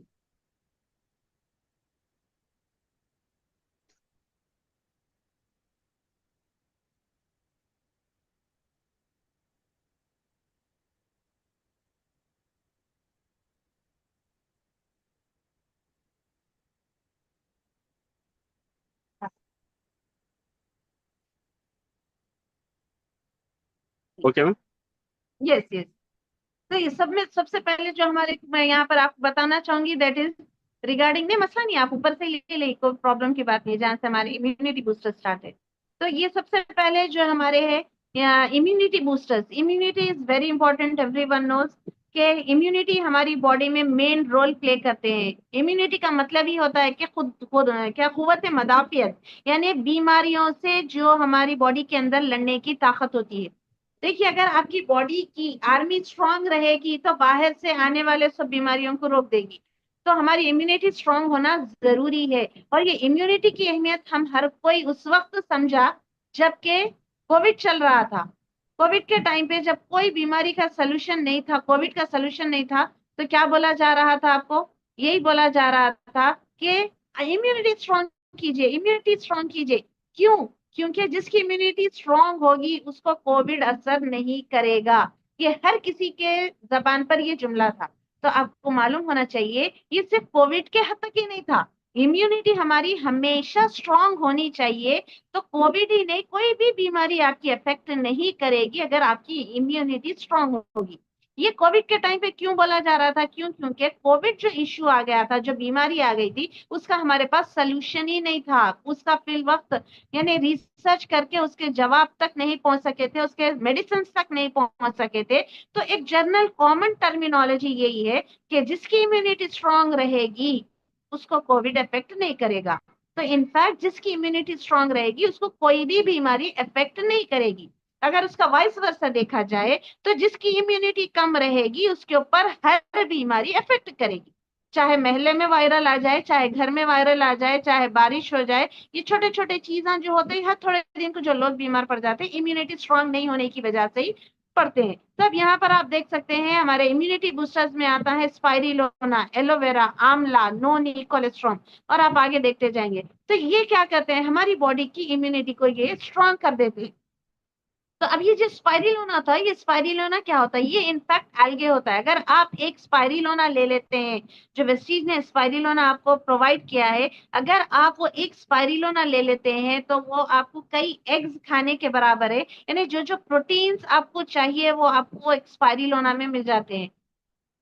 Okay ma'am. Yes yes. तो ये सब में सबसे पहले जो हमारे, मैं यहाँ पर आपको बताना चाहूंगी दैट इज रिगार्डिंग, नहीं मसला नहीं, आप ऊपर से ले ले, कोई प्रॉब्लम की बात नहीं, जहाँ से हमारे इम्यूनिटी बूस्टर स्टार्ट है। तो ये सबसे पहले जो हमारे है immunity boosters, immunity is very important, everyone knows कि इम्यूनिटी हमारी बॉडी में मेन रोल प्ले करते हैं। इम्यूनिटी का मतलब ही होता है कि खुद खुद क्या, कुव्वत मदाफियत, यानी बीमारियों से जो हमारी बॉडी के अंदर लड़ने की ताकत होती है। देखिए, अगर आपकी बॉडी की आर्मी स्ट्रांग रहेगी तो बाहर से आने वाले सब बीमारियों को रोक देगी। तो हमारी इम्यूनिटी स्ट्रांग होना जरूरी है। और ये इम्यूनिटी की अहमियत हम हर कोई उस वक्त समझा जबकि कोविड चल रहा था। कोविड के टाइम पे जब कोई बीमारी का सोल्यूशन नहीं था, कोविड का सोल्यूशन नहीं था, तो क्या बोला जा रहा था आपको? यही बोला जा रहा था कि इम्यूनिटी स्ट्रांग कीजिए, इम्यूनिटी स्ट्रांग कीजिए। क्यों? क्योंकि जिसकी इम्यूनिटी स्ट्रांग होगी उसको कोविड असर नहीं करेगा। ये हर किसी के जबान पर ये जुमला था। तो आपको मालूम होना चाहिए ये सिर्फ कोविड के हद तक ही नहीं था। इम्यूनिटी हमारी हमेशा स्ट्रांग होनी चाहिए। तो कोविड ही नहीं, कोई भी बीमारी आपकी अफेक्ट नहीं करेगी अगर आपकी इम्यूनिटी स्ट्रांग होगी। ये कोविड के टाइम पे क्यों बोला जा रहा था? क्यों? क्योंकि कोविड जो इश्यू आ गया था, जो बीमारी आ गई थी, उसका हमारे पास सोल्यूशन ही नहीं था। उसका फिल वक्त यानी रिसर्च करके उसके जवाब तक नहीं पहुंच सके थे, उसके मेडिसिन तक नहीं पहुंच सके थे। तो एक जनरल कॉमन टर्मिनोलॉजी यही है कि जिसकी इम्यूनिटी स्ट्रांग रहेगी उसको कोविड अफेक्ट नहीं करेगा। तो इनफैक्ट जिसकी इम्यूनिटी स्ट्रांग रहेगी उसको कोई भी बीमारी अफेक्ट नहीं करेगी। अगर उसका वाइस वर्सा देखा जाए तो जिसकी इम्यूनिटी कम रहेगी उसके ऊपर हर बीमारी अफेक्ट करेगी। चाहे महल्ले में वायरल आ जाए, चाहे घर में वायरल आ जाए, चाहे बारिश हो जाए, ये छोटे छोटे चीजें जो होते हैं, हर थोड़े दिन को जो लोग बीमार पड़ जाते हैं इम्यूनिटी स्ट्रांग नहीं होने की वजह से ही पड़ते हैं। तब यहाँ पर आप देख सकते हैं हमारे इम्यूनिटी बूस्टर्स में आता है स्पाइरुलिना, एलोवेरा, आंवला, नोनी, कोलेस्ट्रॉल, और आप आगे देखते जाएंगे। तो ये क्या करते हैं, हमारी बॉडी की इम्यूनिटी को ये स्ट्रांग कर देते हैं। तो अब ये जो स्पाइरुलिना था, ये स्पाइरुलिना क्या होता है? ये इनफैक्ट एल्गे होता है। अगर आप एक स्पाइरुलिना ले लेते हैं, जो वेस्टीज ने स्पाइरुलिना आपको प्रोवाइड किया है, अगर आप वो एक स्पाइरुलिना ले लेते हैं तो वो आपको कई एग्स खाने के बराबर है। यानी जो जो प्रोटीन्स आपको चाहिए वो आपको एक स्पाइरुलिना में मिल जाते हैं।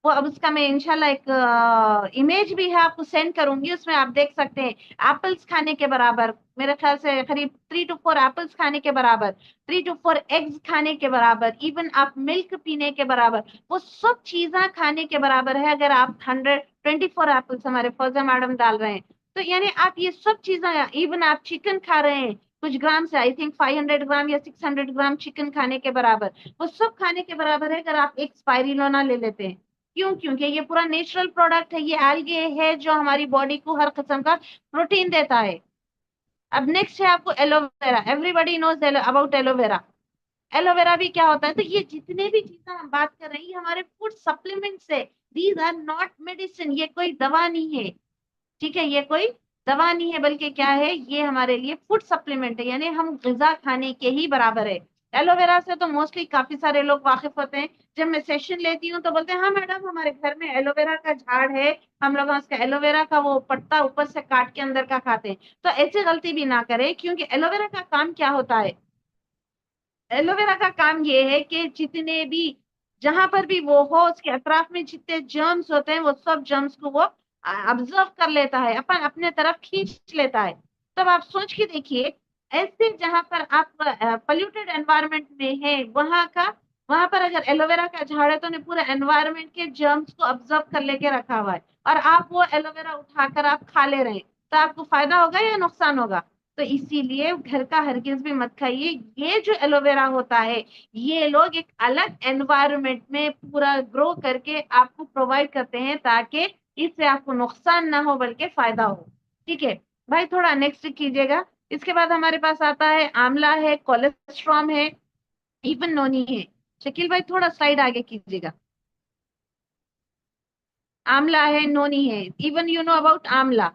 वो अब उसका मैं इंशाल्लाह एक इमेज भी है आपको सेंड करूंगी, उसमें आप देख सकते हैं एप्पल्स खाने के बराबर, मेरे ख्याल से करीब 3 to 4 एप्पल्स खाने के बराबर, 3 to 4 एग्स खाने के बराबर, इवन आप मिल्क पीने के बराबर, वो सब चीजें खाने के बराबर है अगर आप 124 एप्पल्स हमारे फौजा मैडम डाल रहे हैं। तो यानी आप ये सब चीजें, इवन आप चिकन खा रहे हैं कुछ ग्राम से, आई थिंक 500 ग्राम या 600 ग्राम चिकन खाने के बराबर, वो सब खाने के बराबर है अगर आप एक स्पाइरुलिना ले लेते हैं। क्यों? क्योंकि ये पूरा नेचुरल प्रोडक्ट है, ये एल्गे है जो हमारी बॉडी को हर किस्म का प्रोटीन देता है। अब नेक्स्ट है आपको aloe vera. Everybody knows about aloe vera. Aloe vera भी क्या होता है? तो ये जितने भी चीजें हम बात कर रहे हैं ये हमारे फूड सप्लीमेंट्स है। दीज आर नॉट मेडिसिन, ये कोई दवा नहीं है। ठीक है, ये कोई दवा नहीं है बल्कि क्या है, ये हमारे लिए फूड सप्लीमेंट है, यानी हम गुजा खाने के ही बराबर है। एलोवेरा से तो मोस्टली काफी सारे लोग वाकिफ होते हैं। जब मैं सेशन लेती हूँ तो बोलते हैं हाँ मैडम हमारे घर में एलोवेरा का झाड़ है, हम लोग उसका एलोवेरा का वो पत्ता ऊपर से काट के अंदर का खाते हैं। तो ऐसी गलती भी ना करें, क्योंकि एलोवेरा का काम क्या होता है? एलोवेरा का काम ये है कि जितने भी, जहां पर भी वो हो उसके अतराफ में जितने जर्म्स होते हैं वो सब जर्म्स को वो ऑब्जर्व कर लेता है, अपन अपने तरफ खींच लेता है। तब आप सोच के देखिए, ऐसे जहां पर आप पोल्यूटेड एनवायरनमेंट में है वहां पर अगर एलोवेरा का झाड़ है तो उन्हें पूरे एनवायरनमेंट के जर्म्स को ऑब्जर्व कर लेके रखा हुआ है, और आप वो एलोवेरा उठाकर आप खा ले रहे हैं। तो आपको फायदा होगा या नुकसान होगा? तो इसीलिए घर का हरगिज भी मत खाइए। ये जो एलोवेरा होता है ये लोग एक अलग एनवायरनमेंट में पूरा ग्रो करके आपको प्रोवाइड करते हैं ताकि इससे आपको नुकसान ना हो बल्कि फायदा हो। ठीक है भाई, थोड़ा नेक्स्ट कीजिएगा। इसके बाद हमारे पास आता है आंवला है, कोलेस्ट्रॉम है, इवन नोनी है। शकील भाई थोड़ा स्लाइड आगे कीजिएगा। आंवला है, नोनी है, इवन यू नो अबाउट आंवला।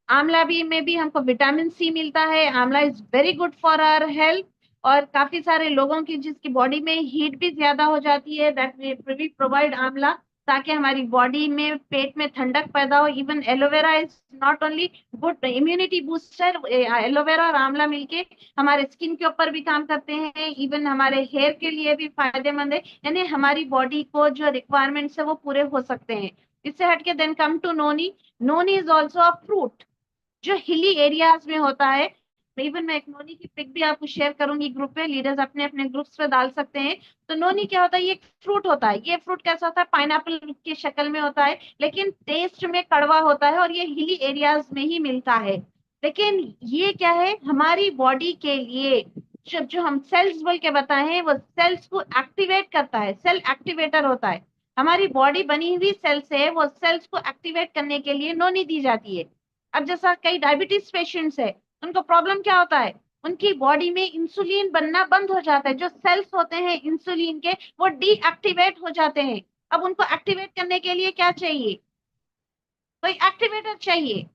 आंवला भी में भी हमको विटामिन सी मिलता है। Amla is very good for our health. और काफी सारे लोगों की जिसकी बॉडी में हीट भी ज्यादा हो जाती है, दैट वी प्रोवाइड आंवला ताकि हमारी बॉडी में पेट में ठंडक पैदा हो। Even aloe vera is not only good immunity booster, aloe vera और आंवला मिलके हमारे स्किन के ऊपर भी काम करते हैं, इवन हमारे हेयर के लिए भी फायदेमंद है। यानी हमारी बॉडी को जो रिक्वायरमेंट्स है वो पूरे हो सकते हैं। इससे हटके then come to noni. Noni is also a fruit जो हिली एरियाज में होता है। इवन मैं एक नोनी की पिक भी आपको शेयर करूंगी ग्रुप पे, लीडर्स अपने अपने ग्रुप्स पे डाल सकते हैं। तो नोनी क्या होता है? ये एक फ्रूट होता है। ये फ्रूट कैसा होता है? पाइनएप्पल की शक्ल में होता है, लेकिन टेस्ट में कड़वा होता है और ये हिली एरियाज में ही मिलता है। लेकिन ये क्या है हमारी बॉडी के लिए? जो हम सेल्स बोल के बताए हैं वो सेल्स को एक्टिवेट करता है, सेल एक्टिवेटर होता है। हमारी बॉडी बनी हुई सेल से वो सेल्स को एक्टिवेट करने के लिए नोनी दी जाती है। अब जैसा कई डायबिटीज पेशेंट्स है, उनको प्रॉब्लम क्या होता है, उनकी बॉडी में इंसुलिन बनना बंद हो जाता है, जो सेल्स होते हैं इंसुलिन के वो डीएक्टिवेट हो जाते हैं। अब उनको एक्टिवेट करने के लिए क्या चाहिए, कोई एक्टिवेटर चाहिए,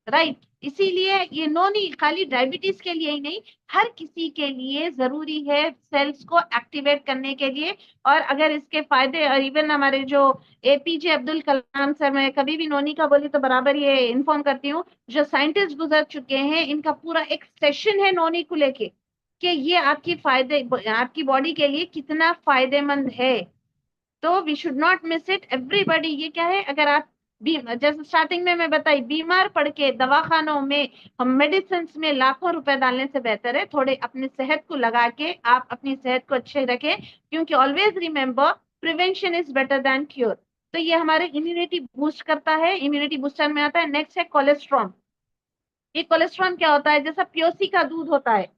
राइट। इसीलिए ये नोनी खाली डायबिटीज के लिए ही नहीं, हर किसी के लिए जरूरी है सेल्स को एक्टिवेट करने के लिए। और अगर इसके फायदे, और इवन हमारे जो एपीजे अब्दुल कलाम सर, मैं कभी भी नोनी का बोली तो बराबर ये इन्फॉर्म करती हूँ, जो साइंटिस्ट गुजर चुके हैं इनका पूरा एक सेशन है नोनी को लेके, कि ये आपकी फायदे, आपकी बॉडी के लिए कितना फायदेमंद है। तो we should not miss it everybody. ये क्या है, अगर आप जैसे स्टार्टिंग में मैं बताई, बीमार पड़ के दवाखानों में हम मेडिसिन में लाखों रुपए डालने से बेहतर है थोड़े अपनी सेहत को लगा के आप अपनी सेहत को अच्छे रखें, क्योंकि always remember prevention is better than cure. तो ये हमारे इम्यूनिटी बूस्ट करता है, इम्यूनिटी बूस्टर में आता है। नेक्स्ट है कोलेस्ट्रॉल। ये कोलेस्ट्रॉल क्या होता है, जैसा पीओसी का दूध होता है,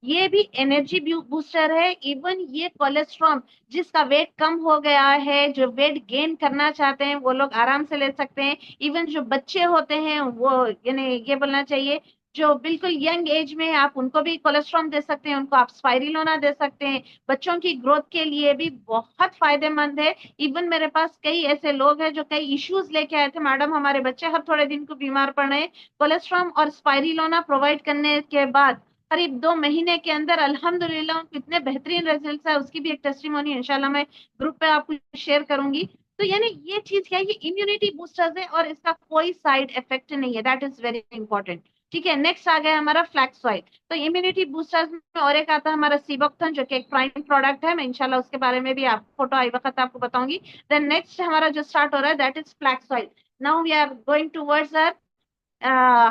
ये भी एनर्जी बूस्टर है। इवन ये कोलेस्ट्रॉल, जिसका वेट कम हो गया है, जो वेट गेन करना चाहते हैं वो लोग आराम से ले सकते हैं। इवन जो बच्चे होते हैं वो, यानी ये बोलना चाहिए जो बिल्कुल यंग एज में है, आप उनको भी कोलेस्ट्रॉल दे सकते हैं, उनको आप स्पाइरुलिना दे सकते हैं। बच्चों की ग्रोथ के लिए भी बहुत फायदेमंद है। इवन मेरे पास कई ऐसे लोग हैं जो कई इश्यूज लेके आए थे, मैडम हमारे बच्चे हर थोड़े दिन को बीमार पड़ रहे हैं। कोलेस्ट्रॉल और स्पाइरुलिना प्रोवाइड करने के बाद करीब 2 महीने के अंदर अल्हम्दुलिल्लाह कितने बेहतरीन रिजल्ट है, उसकी भी एक टेस्टिमोनी इंशाल्लाह मैं ग्रुप पे आपको शेयर करूंगी। तो यानी ये चीज क्या है, ये इम्यूनिटी बूस्टर्स है और इसका कोई साइड इफेक्ट नहीं है, दैट इज वेरी इंपॉर्टेंट। ठीक है, नेक्स्ट आ गया हमारा फ्लैक्स ऑयल। तो इम्यूनिटी बूस्टर्स में और एक आता है हमारा सीबोक्थन, जो कि एक प्राइम प्रोडक्ट है, मैं इंशाल्लाह उसके बारे में भी आप फोटो आई वक्त आपको बताऊंगी। देन नेक्स्ट हमारा जो स्टार्ट हो रहा है that is flax oil. Now we are going towards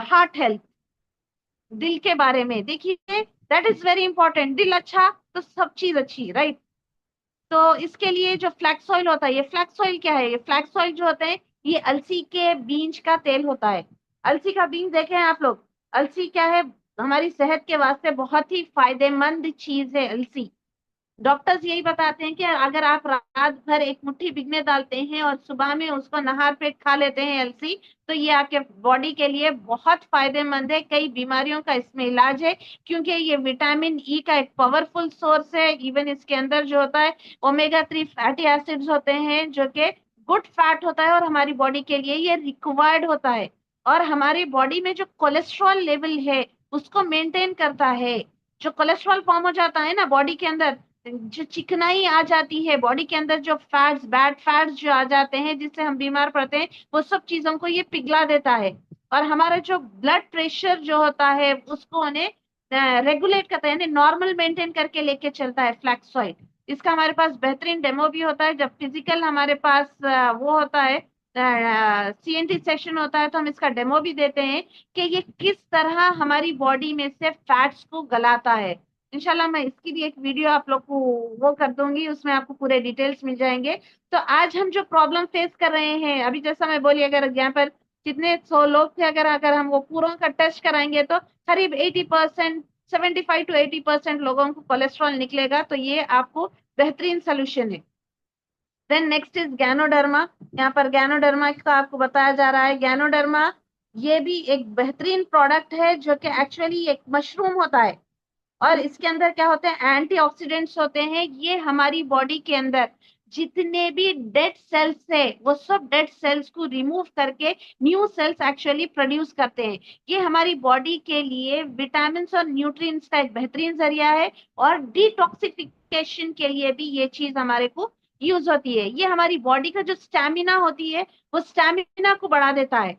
heart health, दिल के बारे में। देखिए दैट इज वेरी इंपॉर्टेंट, दिल अच्छा तो सब चीज अच्छी, राइट। तो इसके लिए जो फ्लैक्स ऑयल होता है, ये फ्लैक्स ऑयल क्या है, ये फ्लैक्स ऑयल जो होते हैं ये अलसी के बीज का तेल होता है। अलसी का बीज देखे हैं आप लोग, अलसी क्या है, हमारी सेहत के वास्ते बहुत ही फायदेमंद चीज है अलसी। डॉक्टर्स यही बताते हैं कि अगर आप रात भर एक मुट्ठी भिगने डालते हैं और सुबह में उसको नहार पेट खा लेते हैं अलसी, तो ये आपके बॉडी के लिए बहुत फायदेमंद है, कई बीमारियों का इसमें इलाज है, क्योंकि ये विटामिन ई का एक पावरफुल सोर्स है। इवन इसके अंदर जो होता है ओमेगा 3 फैटी एसिड्स होते हैं, जो कि गुड फैट होता है और हमारी बॉडी के लिए ये रिक्वायर्ड होता है। और हमारी बॉडी में जो कोलेस्ट्रॉल लेवल है उसको मेंटेन करता है। जो कोलेस्ट्रॉल फॉर्म हो जाता है ना बॉडी के अंदर, जो चिकनाई आ जाती है बॉडी के अंदर, जो फैट्स, बैड फैट्स जो आ जाते हैं जिससे हम बीमार पड़ते हैं, वो सब चीजों को ये पिघला देता है। और हमारा जो ब्लड प्रेशर जो होता है उसको उन्हें रेगुलेट करता है, यानी नॉर्मल मेंटेन करके लेके चलता है फ्लैक्स ऑयल। इसका हमारे पास बेहतरीन डेमो भी होता है, जब फिजिकल हमारे पास वो होता है, सीएनटी सेशन होता है, तो हम इसका डेमो भी देते हैं कि ये किस तरह हमारी बॉडी में से फैट्स को गलाता है। इंशाल्लाह मैं इसकी भी एक वीडियो आप लोग को वो कर दूंगी, उसमें आपको पूरे डिटेल्स मिल जाएंगे। तो आज हम जो प्रॉब्लम फेस कर रहे हैं, अभी जैसा मैं बोली, अगर यहाँ पर कितने 100 लोग थे, अगर अगर हम वो पूरों का टेस्ट कराएंगे तो करीब 80%, 75 to 80% लोगों को कोलेस्ट्रॉल निकलेगा। तो ये आपको बेहतरीन सोल्यूशन है। Then next is ganoderma. यहाँ पर गैनोडर्मा का आपको बताया जा रहा है। गैनोडर्मा ये भी एक बेहतरीन प्रोडक्ट है, जो कि एक्चुअली एक मशरूम होता है और इसके अंदर क्या होते हैं, एंटीऑक्सीडेंट्स होते हैं। ये हमारी बॉडी के अंदर जितने भी डेड सेल्स है वो सब डेड सेल्स को रिमूव करके न्यू सेल्स एक्चुअली प्रोड्यूस करते हैं। ये हमारी बॉडी के लिए विटामिन और न्यूट्रिएंट्स का एक बेहतरीन जरिया है, और डिटॉक्सिफिकेशन के लिए भी ये चीज हमारे को यूज होती है। ये हमारी बॉडी का जो स्टैमिना होती है वो स्टैमिना को बढ़ा देता है।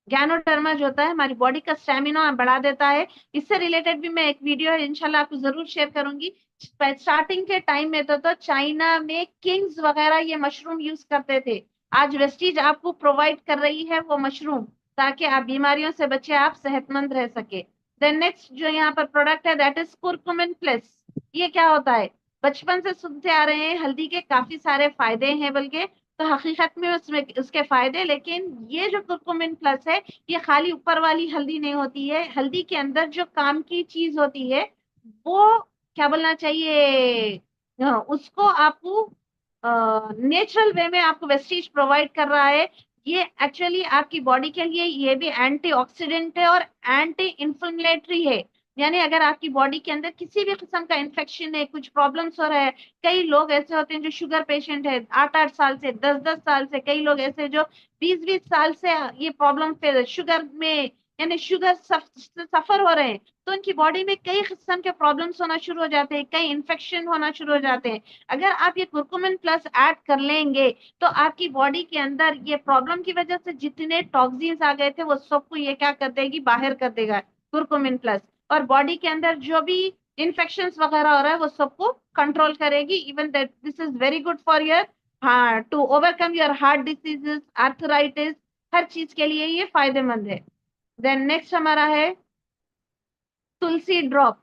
गैनोडर्मा जो होता है हमारी बॉडी का स्टेमिना बढ़ा देता है। इससे रिलेटेड भी मैं एक वीडियो है इंशाल्लाह आपको जरूर शेयर करूंगी। स्टार्टिंग के टाइम में तो चाइना में किंग्स वगैरह ये मशरूम यूज करते थे। आज वेस्टीज आपको प्रोवाइड कर रही है वो मशरूम, ताकि आप बीमारियों से बचे, आप सेहतमंद रह सके। देन नेक्स्ट जो यहाँ पर प्रोडक्ट है दैट इज कुरकुमिन प्लस। ये क्या होता है, बचपन से सुनते आ रहे हैं हल्दी के काफी सारे फायदे हैं, बल्कि तो हकीकत में उसमें उसके फायदे, लेकिन ये जो कुरकुमिन प्लस है ये खाली ऊपर वाली हल्दी नहीं होती है। हल्दी के अंदर जो काम की चीज होती है वो क्या बोलना चाहिए, उसको आपको नेचुरल वे में आपको वेस्टीज प्रोवाइड कर रहा है। ये एक्चुअली आपकी बॉडी के लिए ये भी एंटीऑक्सीडेंट है और एंटी इन्फ्लेमेटरी है। यानी अगर आपकी बॉडी के अंदर किसी भी किस्म का इन्फेक्शन है, कुछ प्रॉब्लम्स हो रहा है, कई लोग ऐसे होते हैं जो शुगर पेशेंट है 8-8 साल से, 10-10 साल से, कई लोग ऐसे जो 20-20 साल से ये प्रॉब्लम पे शुगर में यानी शुगर सफर हो रहे हैं, तो उनकी बॉडी में कई किस्म के प्रॉब्लम्स होना शुरू हो जाते हैं, कई इन्फेक्शन होना शुरू हो जाते हैं। अगर आप ये कुरकुमिन प्लस ऐड कर लेंगे तो आपकी बॉडी के अंदर ये प्रॉब्लम की वजह से जितने टॉक्सिन्स आ गए थे वो सबको ये क्या कर देगी, बाहर कर देगा कुरकुमिन प्लस। और बॉडी के अंदर जो भी इन्फेक्शंस वगैरह हो रहा है वो सबको कंट्रोल करेगी। Even that this is very good for your हाँ to overcome your heart diseases, arthritis, हर चीज के लिए ये फायदेमंद है। देन नेक्स्ट हमारा है तुलसी ड्रॉप।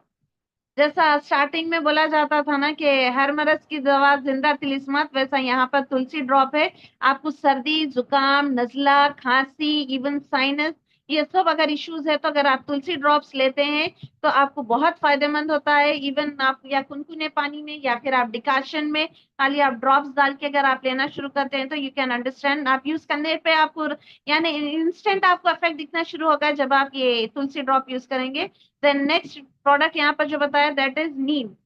जैसा स्टार्टिंग में बोला जाता था ना कि हर मर्ज की दवा जिंदा तिलिस्मात, वैसा यहाँ पर तुलसी ड्रॉप है। आपको सर्दी, जुकाम, नजला, खांसी, इवन साइनस, ये सब अगर इश्यूज है तो अगर आप तुलसी ड्रॉप्स लेते हैं तो आपको बहुत फायदेमंद होता है। इवन आप या कुनकुने पानी में या फिर आप डिकाशन में खाली आप ड्रॉप्स डाल के अगर आप लेना शुरू करते हैं तो यू कैन अंडरस्टैंड, आप यूज करने पे आपको यानी इंस्टेंट आपको इफेक्ट दिखना शुरू होगा जब आप ये तुलसी ड्रॉप यूज करेंगे। देन नेक्स्ट प्रोडक्ट यहाँ पर जो बताया दैट इज नीम।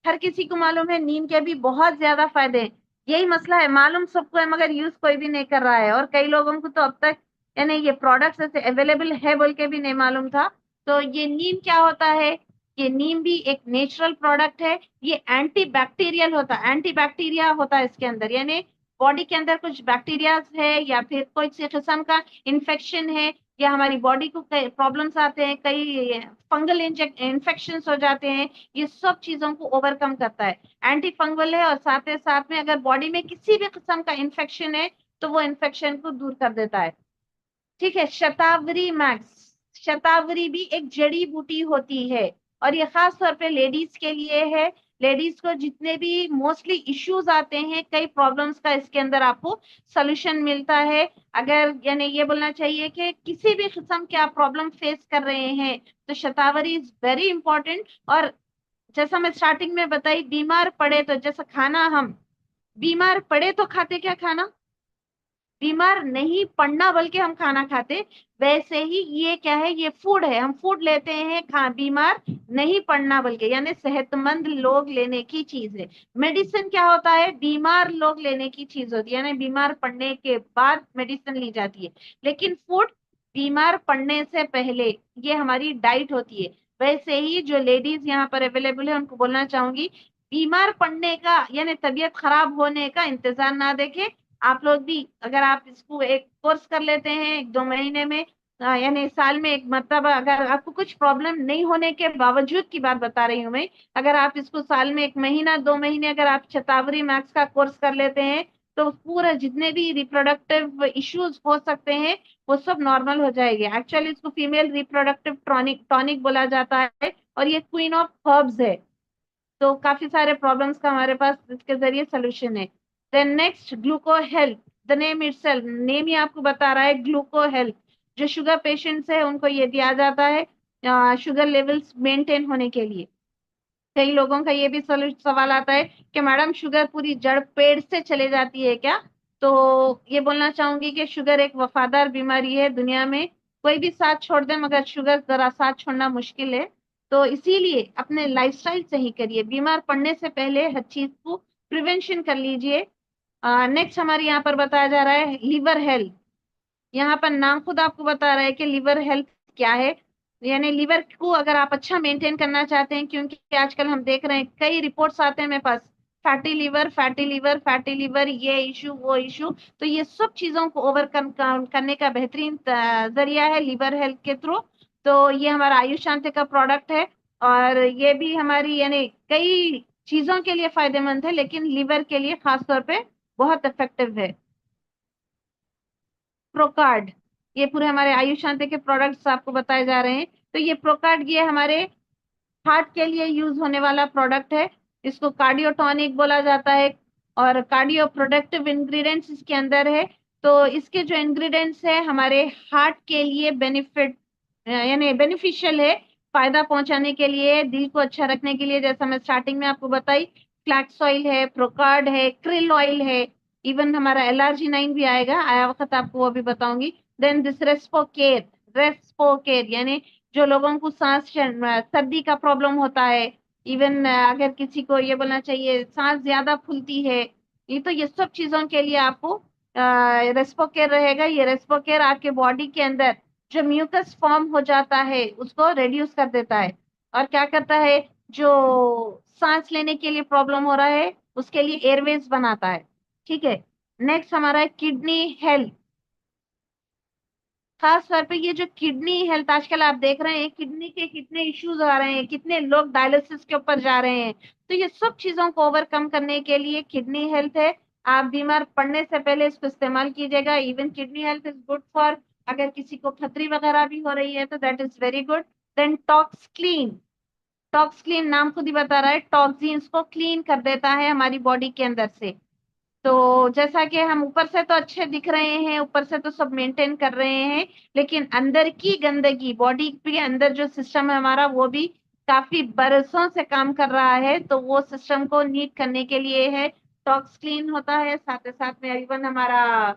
हर किसी को मालूम है नीम के भी बहुत ज्यादा फायदे हैं। यही मसला है, मालूम सबको है मगर यूज कोई भी नहीं कर रहा है, और कई लोगों को तो अब तक यानी ये प्रोडक्ट्स ऐसे अवेलेबल है बोल के भी नहीं मालूम था। तो ये नीम क्या होता है, ये नीम भी एक नेचुरल प्रोडक्ट है। ये एंटी बैक्टीरियल होता है, एंटी बैक्टीरिया होता है इसके अंदर, यानी बॉडी के अंदर कुछ बैक्टीरिया है या फिर कोई सी किस्म का इन्फेक्शन है या हमारी बॉडी को कई प्रॉब्लम्स आते हैं, कई फंगल इन्फेक्शन हो जाते हैं, ये सब चीजों को ओवरकम करता है। एंटी फंगल है और साथ ही साथ में अगर बॉडी में किसी भी किस्म का इन्फेक्शन है तो वो इन्फेक्शन को दूर कर देता है। ठीक है, शतावरी मैक्स। शतावरी भी एक जड़ी बूटी होती है और ये खास तौर पे लेडीज के लिए है। लेडीज को जितने भी मोस्टली इश्यूज आते हैं, कई प्रॉब्लम्स का इसके अंदर आपको सोल्यूशन मिलता है। अगर यानी ये बोलना चाहिए कि किसी भी किस्म के आप प्रॉब्लम फेस कर रहे हैं तो शतावरी इज वेरी इंपॉर्टेंट। और जैसा मैं स्टार्टिंग में बताई, बीमार पड़े तो जैसा खाना, हम बीमार पड़े तो खाते क्या खाना, बीमार नहीं पड़ना बल्कि हम खाना खाते, वैसे ही ये क्या है, ये फूड है, हम फूड लेते हैं खा बीमार नहीं पड़ना बल्कि यानी सेहतमंद लोग लेने की चीज है। मेडिसिन क्या होता है, बीमार लोग लेने की चीज होती है, यानी बीमार पड़ने के बाद मेडिसिन ली जाती है। लेकिन फूड बीमार पड़ने से पहले ये हमारी डाइट होती है। वैसे ही जो लेडीज यहाँ पर अवेलेबल है उनको बोलना चाहूंगी, बीमार पड़ने का यानी तबीयत खराब होने का इंतजार ना देखें। आप लोग भी अगर आप इसको एक कोर्स कर लेते हैं 1-2 महीने में, यानी साल में एक मतलब, अगर आपको कुछ प्रॉब्लम नहीं होने के बावजूद की बात बता रही हूँ मैं, अगर आप इसको साल में 1 महीना 2 महीने अगर आप शतावरी मैक्स का कोर्स कर लेते हैं तो पूरा जितने भी रिप्रोडक्टिव इश्यूज हो सकते हैं वो सब नॉर्मल हो जाएंगे। एक्चुअली इसको फीमेल रिप्रोडक्टिव टॉनिक टॉनिक बोला जाता है और ये क्वीन ऑफ हर्ब्स है। तो काफी सारे प्रॉब्लम्स का हमारे पास इसके जरिए सोल्यूशन है। Then next Gluco Health. The name itself, name ही आपको बता रहा है ग्लूको हेल्थ। जो शुगर पेशेंट्स है उनको ये दिया जाता है शुगर लेवल्स मेंटेन होने के लिए। कई लोगों का ये भी सवाल आता है कि मैडम शुगर पूरी जड़ पेड़ से चले जाती है क्या। तो ये बोलना चाहूंगी कि शुगर एक वफादार बीमारी है, दुनिया में कोई भी साथ छोड़ दे मगर शुगर जरा साथ छोड़ना मुश्किल है। तो इसीलिए अपने लाइफस्टाइल सही करिए, बीमार पड़ने से पहले हर चीज को प्रिवेंशन कर लीजिए। नेक्स्ट हमारे यहाँ पर बताया जा रहा है लीवर हेल्थ। यहाँ पर नाम खुद आपको बता रहा है कि लीवर हेल्थ क्या है। यानी लीवर को अगर आप अच्छा मेंटेन करना चाहते हैं, क्योंकि आजकल हम देख रहे हैं कई रिपोर्ट्स आते हैं मेरे पास, fatty liver fatty liver fatty liver, ये इशू वो इशू। तो ये सब चीजों को ओवरकम करने का बेहतरीन जरिया है लीवर हेल्थ के थ्रू। तो ये हमारा आयुष शांति का प्रोडक्ट है और ये भी हमारी यानी कई चीजों के लिए फायदेमंद है लेकिन लीवर के लिए खास तौर पे बहुत इफेक्टिव है। प्रोकार्ड, ये पूरे हमारे आयुष शांति के प्रोडक्ट्स आपको बताए जा रहे हैं। तो ये प्रोकार्ड ये हमारे हार्ट के लिए यूज होने वाला प्रोडक्ट है। इसको कार्डियोटॉनिक बोला जाता है और कार्डियो प्रोडक्टिव इंग्रेडिएंट्स इसके अंदर है। तो इसके जो इंग्रेडिएंट्स है हमारे हार्ट के लिए बेनिफिट यानी बेनिफिशियल है। फायदा पहुंचाने के लिए, दिल को अच्छा रखने के लिए, जैसा मैं स्टार्टिंग में आपको बताई, फ्लैक्स ऑयल है, प्रोकार्ड है, क्रिल ऑयल है, इवन हमारा LRG9 भी आएगा, आया वक्त आपको वो भी बताऊंगी। देन दिस रेस्पोकेर यानी जो लोगों को सांस सर्दी का प्रॉब्लम होता है, इवन अगर किसी को ये बोलना चाहिए सांस ज्यादा फूलती है, ये सब चीजों के लिए आपको रेस्पोकेर रहेगा। ये रेस्पोकेर आपके बॉडी के अंदर जो म्यूकस फॉर्म हो जाता है उसको रिड्यूस कर देता है, और क्या करता है, जो सांस लेने के लिए प्रॉब्लम हो रहा है उसके लिए एयरवेज बनाता है। ठीक है। नेक्स्ट हमारा है किडनी हेल्थ। खास तौर पे ये जो किडनी हेल्थ आजकल आप देख रहे हैं, किडनी के कितने इश्यूज आ रहे हैं, कितने लोग डायलिसिस के ऊपर जा रहे हैं, तो ये सब चीजों को ओवरकम करने के लिए किडनी हेल्थ है। आप बीमार पड़ने से पहले इसको इस्तेमाल कीजिएगा। Even kidney health is good for, अगर किसी को पथरी वगैरह भी हो रही है तो that is very good. Then Tox Clean. Tox Clean नाम खुद ही बता रहा है, टॉक्सिन्स को क्लीन कर देता है हमारी बॉडी के अंदर से। तो जैसा कि हम ऊपर से तो अच्छे दिख रहे हैं, ऊपर से तो सब मेंटेन कर रहे हैं, लेकिन अंदर की गंदगी, बॉडी के अंदर जो सिस्टम है हमारा, वो भी काफी बरसों से काम कर रहा है, तो वो सिस्टम को नीट करने के लिए है टॉक्स क्लीन होता है। साथ ही साथ में इवन हमारा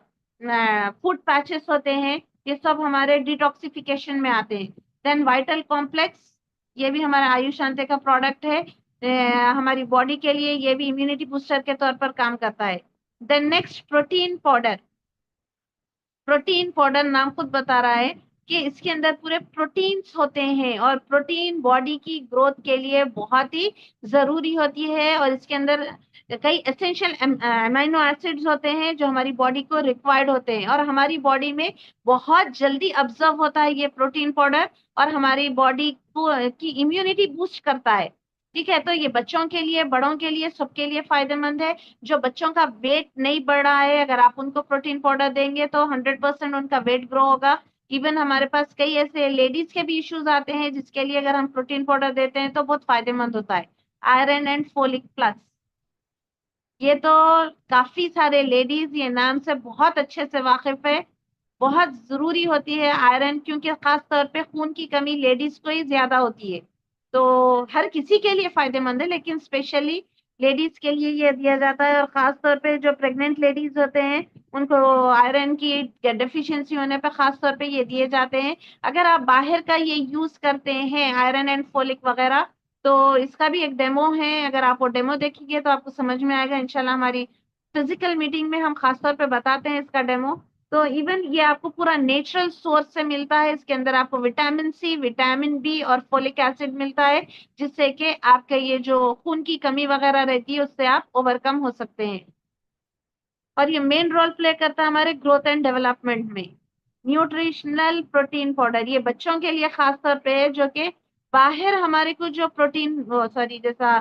फूड पैचेस होते हैं, ये सब हमारे डिटॉक्सिफिकेशन में आते हैं। देन वाइटल कॉम्प्लेक्स, ये भी हमारा आयुष शांति का प्रोडक्ट है। हमारी बॉडी के लिए ये भी इम्यूनिटी बूस्टर के तौर पर काम करता है। Then next protein powder. Protein powder नाम खुद बता रहा है कि इसके अंदर पूरे प्रोटीन्स होते हैं, और प्रोटीन बॉडी की ग्रोथ के लिए बहुत ही जरूरी होती है, और इसके अंदर कई एसेंशियल अमीनो एसिड्स होते हैं जो हमारी बॉडी को रिक्वायर्ड होते हैं, और हमारी बॉडी में बहुत जल्दी ऑब्जर्व होता है ये प्रोटीन पाउडर, और हमारी बॉडी को की इम्यूनिटी बूस्ट करता है। ठीक है, तो ये बच्चों के लिए, बड़ों के लिए, सबके लिए फायदेमंद है। जो बच्चों का वेट नहीं बढ़ रहा है, अगर आप उनको प्रोटीन पाउडर देंगे तो 100% उनका वेट ग्रो होगा। इवन हमारे पास कई ऐसे लेडीज के भी इश्यूज आते हैं जिसके लिए अगर हम प्रोटीन पाउडर देते हैं तो बहुत फायदेमंद होता है। आयरन एंड फोलिक प्लस, ये तो काफी सारे लेडीज ये नाम से बहुत अच्छे से वाकिफ है। बहुत जरूरी होती है आयरन, क्योंकि खास तौर पे खून की कमी लेडीज को ही ज्यादा होती है, तो हर किसी के लिए फायदेमंद है, लेकिन स्पेशली लेडीज के लिए ये दिया जाता है। और खास तौर पे जो प्रेग्नेंट लेडीज होते हैं उनको आयरन की डेफिशिएंसी होने पे खास तौर पे ये दिए जाते हैं। अगर आप बाहर का ये यूज करते हैं आयरन एंड फोलिक वगैरह, तो इसका भी एक डेमो है, अगर आप वो डेमो देखेंगे तो आपको समझ में आएगा इंशाल्लाह। हमारी फिजिकल मीटिंग में हम खास तौर पे बताते हैं इसका डेमो। तो इवन ये आपको पूरा नेचुरल सोर्स से मिलता है, इसके अंदर आपको विटामिन सी, विटामिन बी और फोलिक एसिड मिलता है, जिससे कि आपके ये जो खून की कमी वगैरह रहती है उससे आप ओवरकम हो सकते हैं। और ये मेन रोल प्ले करता है हमारे ग्रोथ एंड डेवलपमेंट में। न्यूट्रिशनल प्रोटीन पाउडर, ये बच्चों के लिए खास तौर पे है, जो कि बाहर हमारे को जो प्रोटीन सॉरी जैसा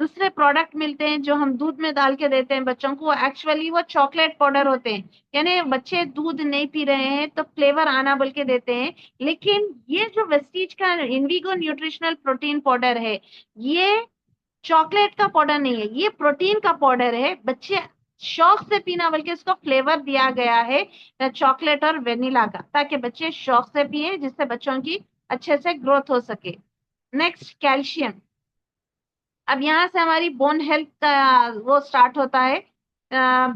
दूसरे प्रोडक्ट मिलते हैं जो हम दूध में डाल के देते हैं बच्चों को, एक्चुअली वो चॉकलेट पाउडर होते हैं। यानी बच्चे दूध नहीं पी रहे हैं तो फ्लेवर आना बोल के देते हैं, लेकिन ये जो वेस्टीज का इनविगो न्यूट्रिशनल प्रोटीन पाउडर है, ये चॉकलेट का पाउडर नहीं है, ये प्रोटीन का पाउडर है। बच्चे शौक से पीना, बल्कि इसको फ्लेवर दिया गया है चॉकलेट और वेनिला का, ताकि बच्चे शौक से पिए, जिससे बच्चों की अच्छे से ग्रोथ हो सके। Next calcium. अब यहाँ से हमारी बोन हेल्थ का वो स्टार्ट होता है।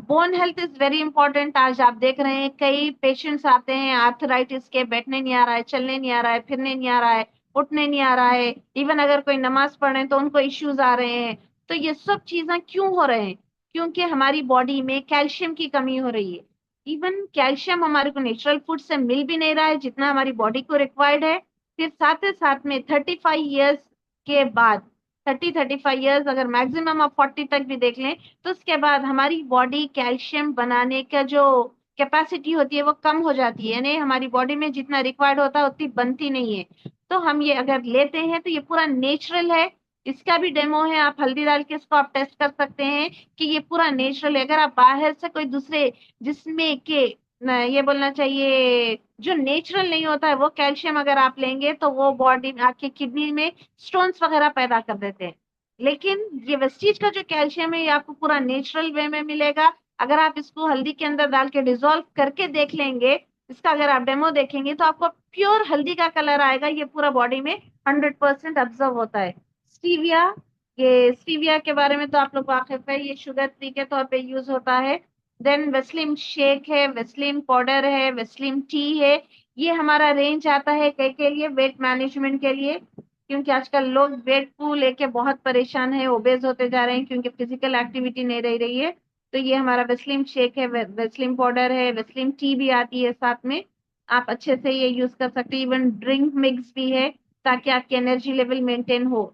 Bone health is very important. आज आप देख रहे हैं कई पेशेंट्स आते हैं आर्थराइटिस के, बैठने नहीं आ रहा है, चलने नहीं आ रहा है, फिरने नहीं आ रहा है, उठने नहीं आ रहा है, इवन अगर कोई नमाज पढ़े तो उनको इश्यूज आ रहे हैं। तो ये सब चीजें क्यों हो रहे हैं? क्योंकि हमारी बॉडी में कैल्शियम की कमी हो रही है। इवन कैल्शियम हमारे को नेचुरल फूड से मिल भी नहीं रहा है जितना हमारी बॉडी को रिक्वायर्ड है। फिर साथ ही साथ में 35 ईयर्स के बाद, 35 ईयर्स, अगर मैक्सिमम आप 40 तक भी देख लें, तो उसके बाद हमारी बॉडी कैल्शियम बनाने का जो कैपेसिटी होती है वो कम हो जाती है, यानी हमारी बॉडी में जितना रिक्वायर्ड होता है उतनी बनती नहीं है। तो हम ये अगर लेते हैं तो ये पूरा नेचुरल है। इसका भी डेमो है, आप हल्दी डाल के इसको आप टेस्ट कर सकते हैं कि ये पूरा नेचुरल है। अगर आप बाहर से कोई दूसरे जिसमें के ये बोलना चाहिए जो नेचुरल नहीं होता है वो कैल्शियम अगर आप लेंगे तो वो बॉडी आपकी किडनी में स्टोन्स वगैरह पैदा कर देते हैं। लेकिन ये वेस्टीज का जो कैल्शियम है ये आपको पूरा नेचुरल वे में मिलेगा। अगर आप इसको हल्दी के अंदर डाल के डिजोल्व करके देख लेंगे, इसका अगर आप डेमो देखेंगे तो आपको प्योर हल्दी का कलर आएगा, ये पूरा बॉडी में 100% ऑब्जर्व होता है। स्टीविया, ये स्टीविया के बारे में तो आप लोग वाकिफ है, ये शुगर फ्री के तौर पे यूज होता है। देन वेस्लिम शेक है, वेस्लिम पाउडर है, वेस्लिम टी है। ये हमारा रेंज आता है कई के लिए, वेट मैनेजमेंट के लिए, क्योंकि आजकल लोग वेट को लेके बहुत परेशान है, ओबेज होते जा रहे हैं क्योंकि फिजिकल एक्टिविटी नहीं रह रही है। तो ये हमारा वेस्लिम शेक है, वेस्लिम पाउडर है, वेस्लिम टी भी आती है साथ में, आप अच्छे से ये यूज कर सकते हैं। इवन ड्रिंक मिक्स भी है ताकि आपकी एनर्जी लेवल मेंटेन हो।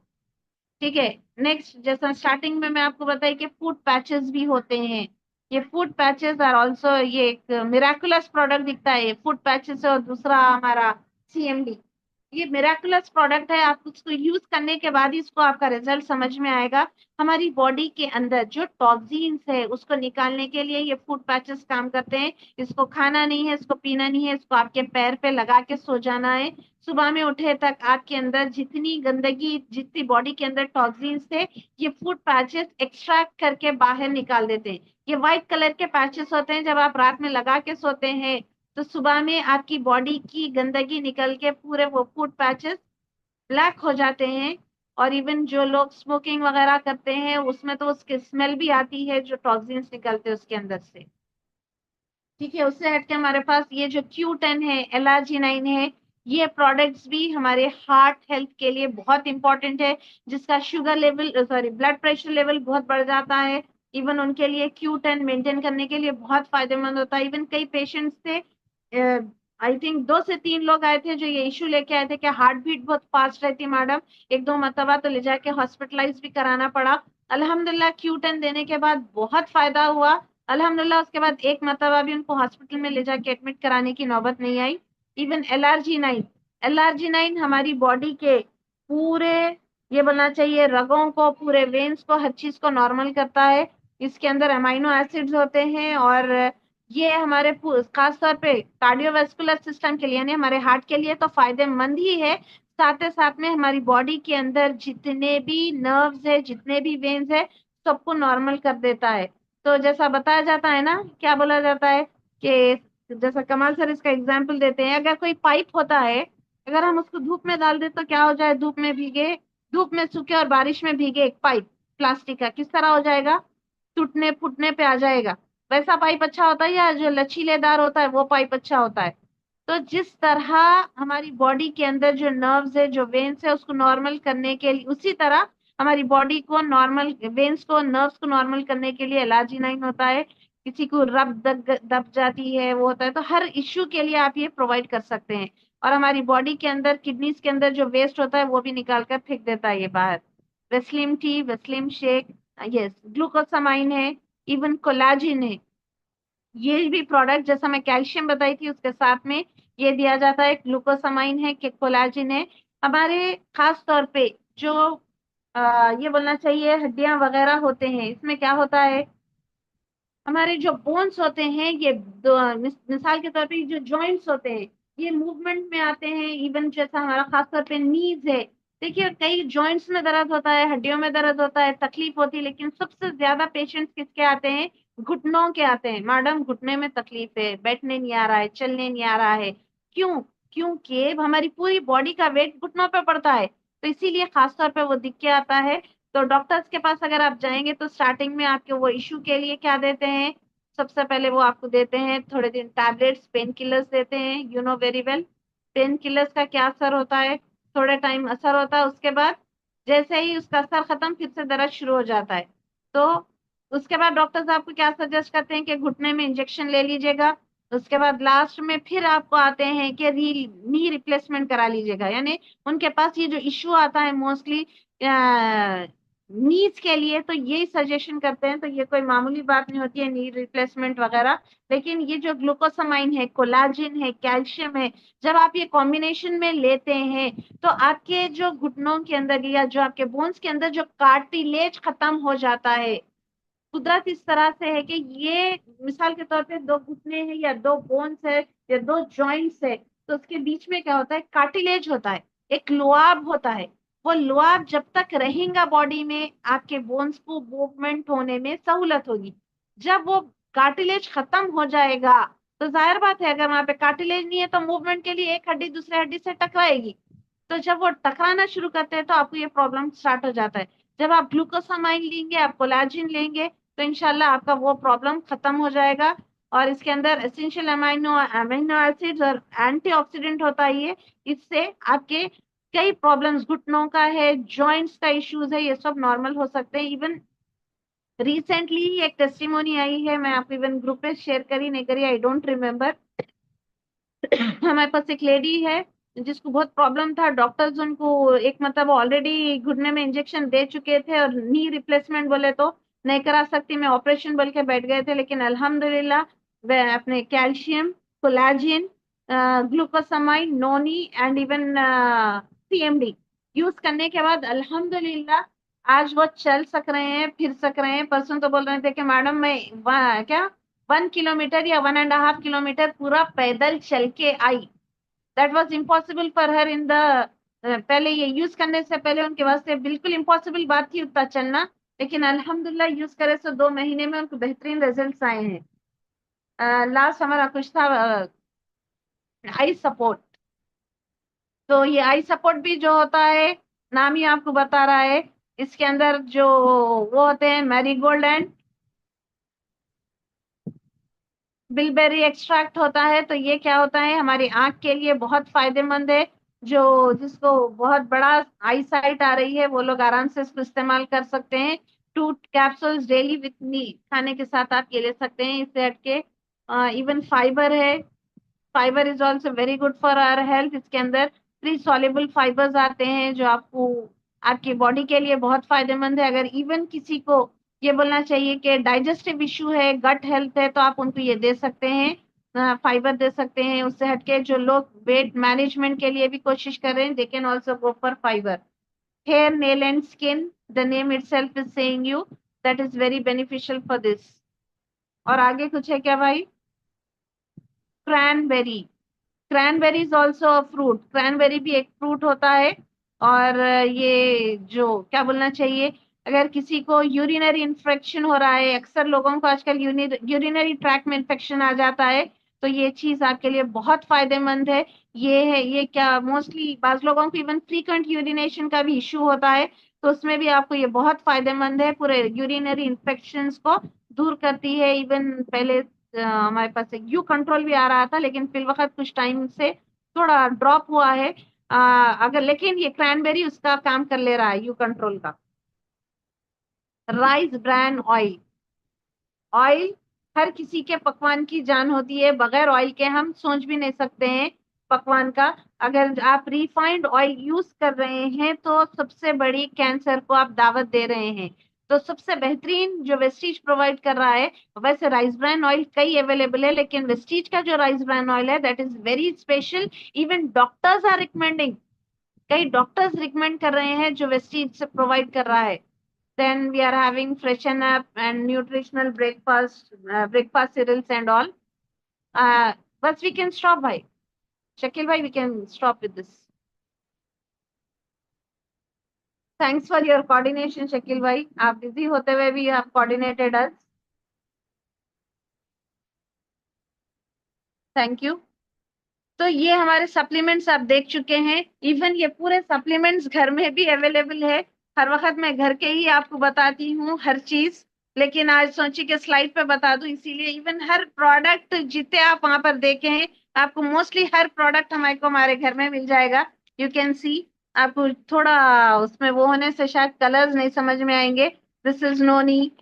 ठीक है। नेक्स्ट, जैसा स्टार्टिंग में मैं आपको बताई कि फूड पैचेस भी होते हैं। ये फूड पैचेस आर ऑल्सो, ये एक मिराकुलस प्रोडक्ट दिखता है फूड पैचेस, और दूसरा हमारा CMD। ये मिराकुलस प्रोडक्ट है, आप उसको यूज करने के बाद ही इसको आपका रिजल्ट समझ में आएगा। हमारी बॉडी के अंदर जो टॉक्सिन्स है उसको निकालने के लिए ये फूड पैचेस काम करते हैं। इसको खाना नहीं है, इसको पीना नहीं है, इसको आपके पैर पे लगा के सो जाना है। सुबह में उठे तक आपके अंदर जितनी गंदगी, जितनी बॉडी के अंदर टॉक्सिन्स थे, ये फूड पैचेस एक्सट्रैक्ट करके बाहर निकाल देते हैं। ये व्हाइट कलर के पैचेस होते हैं, जब आप रात में लगा के सोते हैं तो सुबह में आपकी बॉडी की गंदगी निकल के पूरे वो फूड पैचेस ब्लैक हो जाते हैं। और इवन जो लोग स्मोकिंग वगैरह करते हैं उसमें तो उसकी स्मेल भी आती है, जो टॉक्सिन्स निकलते हैं उसके अंदर से। ठीक है। उससे हटके हमारे पास ये जो Q10 है, LRG9 है, ये प्रोडक्ट्स भी हमारे हार्ट हेल्थ के लिए बहुत इंपॉर्टेंट है। जिसका sugar level, sorry, blood pressure level बहुत बढ़ जाता है, इवन उनके लिए Q10 मेंटेन करने के लिए बहुत फायदेमंद होता है। इवन कई पेशेंट्स थे, आई थिंक 2 से 3 लोग आए थे जो ये इशू लेके आए थे कि हार्ट बीट बहुत फास्ट रहती है मैडम, 1-2 मरतबा तो ले जाके हॉस्पिटलाइज भी कराना पड़ा। अल्हम्दुलिल्लाह Q10 देने के बाद बहुत फायदा हुआ। अल्हम्दुलिल्लाह उसके बाद 1 मरतबा भी उनको हॉस्पिटल में ले जाके एडमिट कराने की नौबत नहीं आई। इवन LRG9 हमारी बॉडी के पूरे, ये बोलना चाहिए, रगों को, पूरे वेन्स को, हर चीज को नॉर्मल करता है। इसके अंदर अमाइनो एसिड्स होते हैं, और ये हमारे खास तौर पे कार्डियोवास्कुलर सिस्टम के लिए, यानी हमारे हार्ट के लिए तो फायदेमंद ही है। साथ ही साथ में हमारी बॉडी के अंदर जितने भी नर्व्स है, जितने भी वेन्स है, सबको नॉर्मल कर देता है। तो जैसा बताया जाता है ना, क्या बोला जाता है कि, जैसा कमाल सर इसका एग्जाम्पल देते हैं, अगर कोई पाइप होता है, अगर हम उसको धूप में डाल दे तो क्या हो जाए, धूप में भीगे, धूप में सूखे और बारिश में भीगे एक पाइप प्लास्टिक का किस तरह हो जाएगा, टूटने फूटने पे आ जाएगा। वैसा पाइप अच्छा होता है या जो लचीलेदार होता है वो पाइप अच्छा होता है? तो जिस तरह हमारी बॉडी के अंदर जो नर्व्स है, जो वेन्स है, उसको नॉर्मल करने के लिए, उसी तरह हमारी बॉडी को नॉर्मल, वेन्स को, नर्व्स को नॉर्मल करने के लिए LRG9 होता है। किसी को रब दब जाती है, वो होता है, तो हर इश्यू के लिए आप ये प्रोवाइड कर सकते हैं। और हमारी बॉडी के अंदर, किडनीज के अंदर जो वेस्ट होता है वो भी निकाल कर फेंक देता है ये बाहर। Weslim T, Weslim shake, yes, glucosamine है, इवन कोलाजिन है। ये भी प्रोडक्ट, जैसा मैं कैल्शियम बताई थी उसके साथ में ये दिया जाता है, ग्लूकोसामाइन है कि कोलाजिन है। हमारे खास तौर पे जो ये बोलना चाहिए हड्डियां वगैरह होते हैं, इसमें क्या होता है, हमारे जो बोन्स होते हैं, ये मिसाल के तौर पे जो जॉइंट्स होते हैं, ये मूवमेंट में आते हैं। इवन जैसा हमारा खास तौर पे नीज है, देखिए कई जॉइंट्स में दर्द होता है, हड्डियों में दर्द होता है, तकलीफ होती है, लेकिन सबसे ज्यादा पेशेंट्स किसके आते हैं, घुटनों के आते हैं। मैडम घुटने में तकलीफ है, बैठने नहीं आ रहा है, चलने नहीं आ रहा है, क्यों? क्योंकि हमारी पूरी बॉडी का वेट घुटनों पे पड़ता है, तो इसीलिए खास तौर पे वो दिख के आता है। तो डॉक्टर्स के पास अगर आप जाएंगे तो स्टार्टिंग में आपके वो इशू के लिए क्या देते हैं, सबसे पहले वो आपको देते हैं थोड़े दिन टैबलेट्स, पेन किलर्स देते हैं, you know very well pain killers का क्या असर होता है, थोड़े टाइम असर होता है, उसके बाद जैसे ही उसका असर खत्म फिर से दर्द शुरू हो जाता है। तो उसके बाद डॉक्टर्स आपको क्या सजेस्ट करते हैं कि घुटने में इंजेक्शन ले लीजिएगा। उसके बाद लास्ट में फिर आपको आते हैं कि नी रिप्लेसमेंट करा लीजिएगा, यानी उनके पास ये जो इश्यू आता है मोस्टली नीज के लिए, तो यही सजेशन करते हैं। तो ये कोई मामूली बात नहीं होती है नी रिप्लेसमेंट वगैरह। लेकिन ये जो ग्लूकोसामाइन है, कोलाजिन है, कैल्शियम है, जब आप ये कॉम्बिनेशन में लेते हैं तो आपके जो घुटनों के अंदर या जो आपके बोन्स के अंदर जो कार्टिलेज खत्म हो जाता है। कुदरत इस तरह से है कि ये, मिसाल के तौर पे 2 घुटने हैं या 2 बोन्स है या 2 जॉइंट्स है, तो उसके बीच में क्या होता है, कार्टिलेज होता है, एक लुआब होता है। वो लुआब जब तक रहेगा बॉडी में, आपके बोन्स को मूवमेंट होने में सहूलत होगी। जब वो कार्टिलेज खत्म हो जाएगा तो जाहिर बात है अगर वहां पे कार्टिलेज नहीं है तो मूवमेंट के लिए एक हड्डी दूसरे हड्डी से टकराएगी। तो जब वो टकराना शुरू करते हैं तो आपको ये प्रॉब्लम स्टार्ट हो जाता है। जब आप ग्लूकोसामाइन लेंगे, आप कोलेजन लेंगे, तो इनशाला आपका वो प्रॉब्लम खत्म हो जाएगा। और इसके अंदर एसेंशियल अमाइनो अमीनो एसिड्स और एंटीऑक्सीडेंट होता है ये। इससे आपके कई प्रॉब्लम्स, घुटनों का है, जॉइंट्स का इश्यूज है, ये सब नॉर्मल हो सकते हैं। इवन रिसेंटली एक टेस्टिमोनी आई है, मैं आपको इवन ग्रुप पे शेयर करी नहीं करी, आई डोंट रिमेम्बर। हमारे पास एक लेडी है जिसको बहुत प्रॉब्लम था, डॉक्टर्स उनको एक मतलब ऑलरेडी घुटने में इंजेक्शन दे चुके थे और नी रिप्लेसमेंट बोले तो नहीं करा सकती, मैं ऑपरेशन बोल के बैठ गए थे, लेकिन अल्हम्दुलिल्लाह वह अपने calcium, collagen, glucosamine, noni and even CMD use करने के बाद अल्हम्दुलिल्लाह आज वो चल सक रहे हैं, फिर सक रहे हैं। परसों तो बोल रहे थे कि मैडम मैं क्या 1 किलोमीटर या 1.5 किलोमीटर पूरा पैदल चल के आई। That was impossible for her in the, पहले ये यूज करने से पहले उनके वास्ते बिल्कुल इम्पॉसिबल बात थी उतना चलना, लेकिन अल्हम्दुलिल्लाह यूज करे से 2 महीने में उनको बेहतरीन रिजल्ट्स आए हैं। लास्ट हमारा कुछ था आई सपोर्ट। तो ये आई सपोर्ट भी जो होता है, नाम ही आपको बता रहा है, इसके अंदर जो वो होते हैं मैरीगोल्ड एंड बिलबेरी एक्सट्रैक्ट होता है। तो ये क्या होता है, हमारी आंख के लिए बहुत फायदेमंद है। जो जिसको बहुत बड़ा आई साइट आ रही है वो लोग आराम से इसको इस्तेमाल कर सकते हैं। 2 कैप्सूल्स डेली विथ मी खाने के साथ आप ये ले सकते हैं। इससे हटके इवन फाइबर है, fibre is also very good for our health. इसके अंदर फ्री सॉल्युबल फाइबर्स आते हैं जो आपको आपकी बॉडी के लिए बहुत फायदेमंद है। अगर इवन किसी को ये बोलना चाहिए कि डाइजेस्टिव इशू है, गट हेल्थ है, तो आप उनको ये दे सकते हैं, फाइबर दे सकते हैं। उससे हटके जो लोग वेट मैनेजमेंट के लिए भी कोशिश कर रहे हैं, they can also go for fibre. Hair, nail and skin, the name itself is saying you that is very beneficial for this. और आगे कुछ है क्या भाई? Cranberry, cranberry is also a fruit. Cranberry भी एक फ्रूट होता है। और ये जो क्या बोलना चाहिए, अगर किसी को यूरिनरी इन्फेक्शन हो रहा है, अक्सर लोगों को आजकल यूरिनरी ट्रैक में इन्फेक्शन आ जाता है, तो ये चीज आपके लिए बहुत फायदेमंद है। ये है, ये क्या मोस्टली बाज लोगों को इवन फ्रीक्वेंट यूरिनेशन का भी इश्यू होता है, तो उसमें भी आपको ये बहुत फायदेमंद है, पूरे यूरिनरी इन्फेक्शन को दूर करती है। इवन पहले हमारे पास एक यू कंट्रोल भी आ रहा था, लेकिन फिल वक्त कुछ टाइम से थोड़ा ड्रॉप हुआ है। अगर लेकिन ये क्रैनबेरी उसका काम कर ले रहा है, यू कंट्रोल का। राइस ब्रान ऑयल, ऑयल हर किसी के पकवान की जान होती है, बगैर ऑयल के हम सोच भी नहीं सकते हैं पकवान का। अगर आप रिफाइंड ऑयल यूज कर रहे हैं तो सबसे बड़ी कैंसर को आप दावत दे रहे हैं। तो सबसे बेहतरीन जो वेस्टीज प्रोवाइड कर रहा है, वैसे राइस ब्रान ऑयल कई अवेलेबल है, लेकिन वेस्टीज का जो राइस ब्रान ऑयल है that is very special. Even doctors are recommending, कई डॉक्टर्स रिकमेंड कर रहे हैं जो वेस्टीज से प्रोवाइड कर रहा है। Then we are having freshen up and nutritional breakfast cereals and all. But we can stop, bhai. Shakil bhai, we can stop with this. Thanks for your coordination, Shakil bhai. आप busy होते हुए भी you have coordinated us. Thank you. तो ये हमारे supplements आप देख चुके हैं। इवन ये पूरे सप्लीमेंट्स घर में भी अवेलेबल है। हर वक्त मैं घर के ही आपको बताती हूँ हर चीज, लेकिन आज सोची कि स्लाइड पे बता दूं, इसीलिए इवन हर प्रोडक्ट जितने आप वहां पर देखे हैं, आपको मोस्टली हर प्रोडक्ट हमारे घर में मिल जाएगा। यू कैन सी, आपको थोड़ा उसमें वो होने से शायद कलर्स नहीं समझ में आएंगे। This is noni,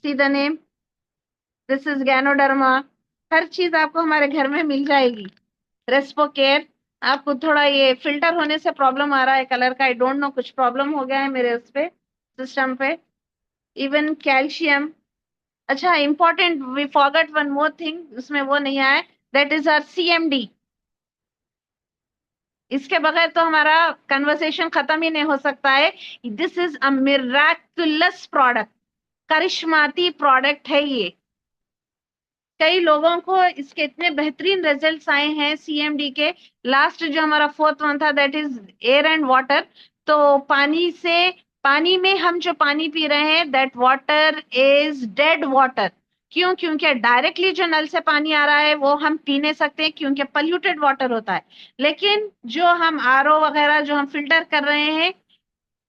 see the name, this is ganoderma. हर चीज आपको हमारे घर में मिल जाएगी। रेस्पो केयर, आपको थोड़ा ये फिल्टर होने से प्रॉब्लम आ रहा है कलर का, आई डोंट नो कुछ प्रॉब्लम हो गया है मेरे उस पे सिस्टम पे। इवन कैल्शियम, अच्छा important, we forgot one more thing, उसमें वो नहीं आया, दैट इज आर सीएमडी। इसके बगैर तो हमारा कन्वर्सेशन खत्म ही नहीं हो सकता है। This is a miraculous product, करिश्माती प्रोडक्ट है ये। कई लोगों को इसके इतने बेहतरीन रिजल्ट्स आए हैं सीएमडी के। लास्ट जो हमारा 4th वन था that is air and water. तो पानी से, पानी में हम जो पानी पी रहे हैं that water is dead water. क्यों? क्योंकि डायरेक्टली जो नल से पानी आ रहा है वो हम पी नहीं सकते हैं, क्योंकि पल्यूटेड वाटर होता है। लेकिन जो हम आरओ वगैरह जो हम फिल्टर कर रहे हैं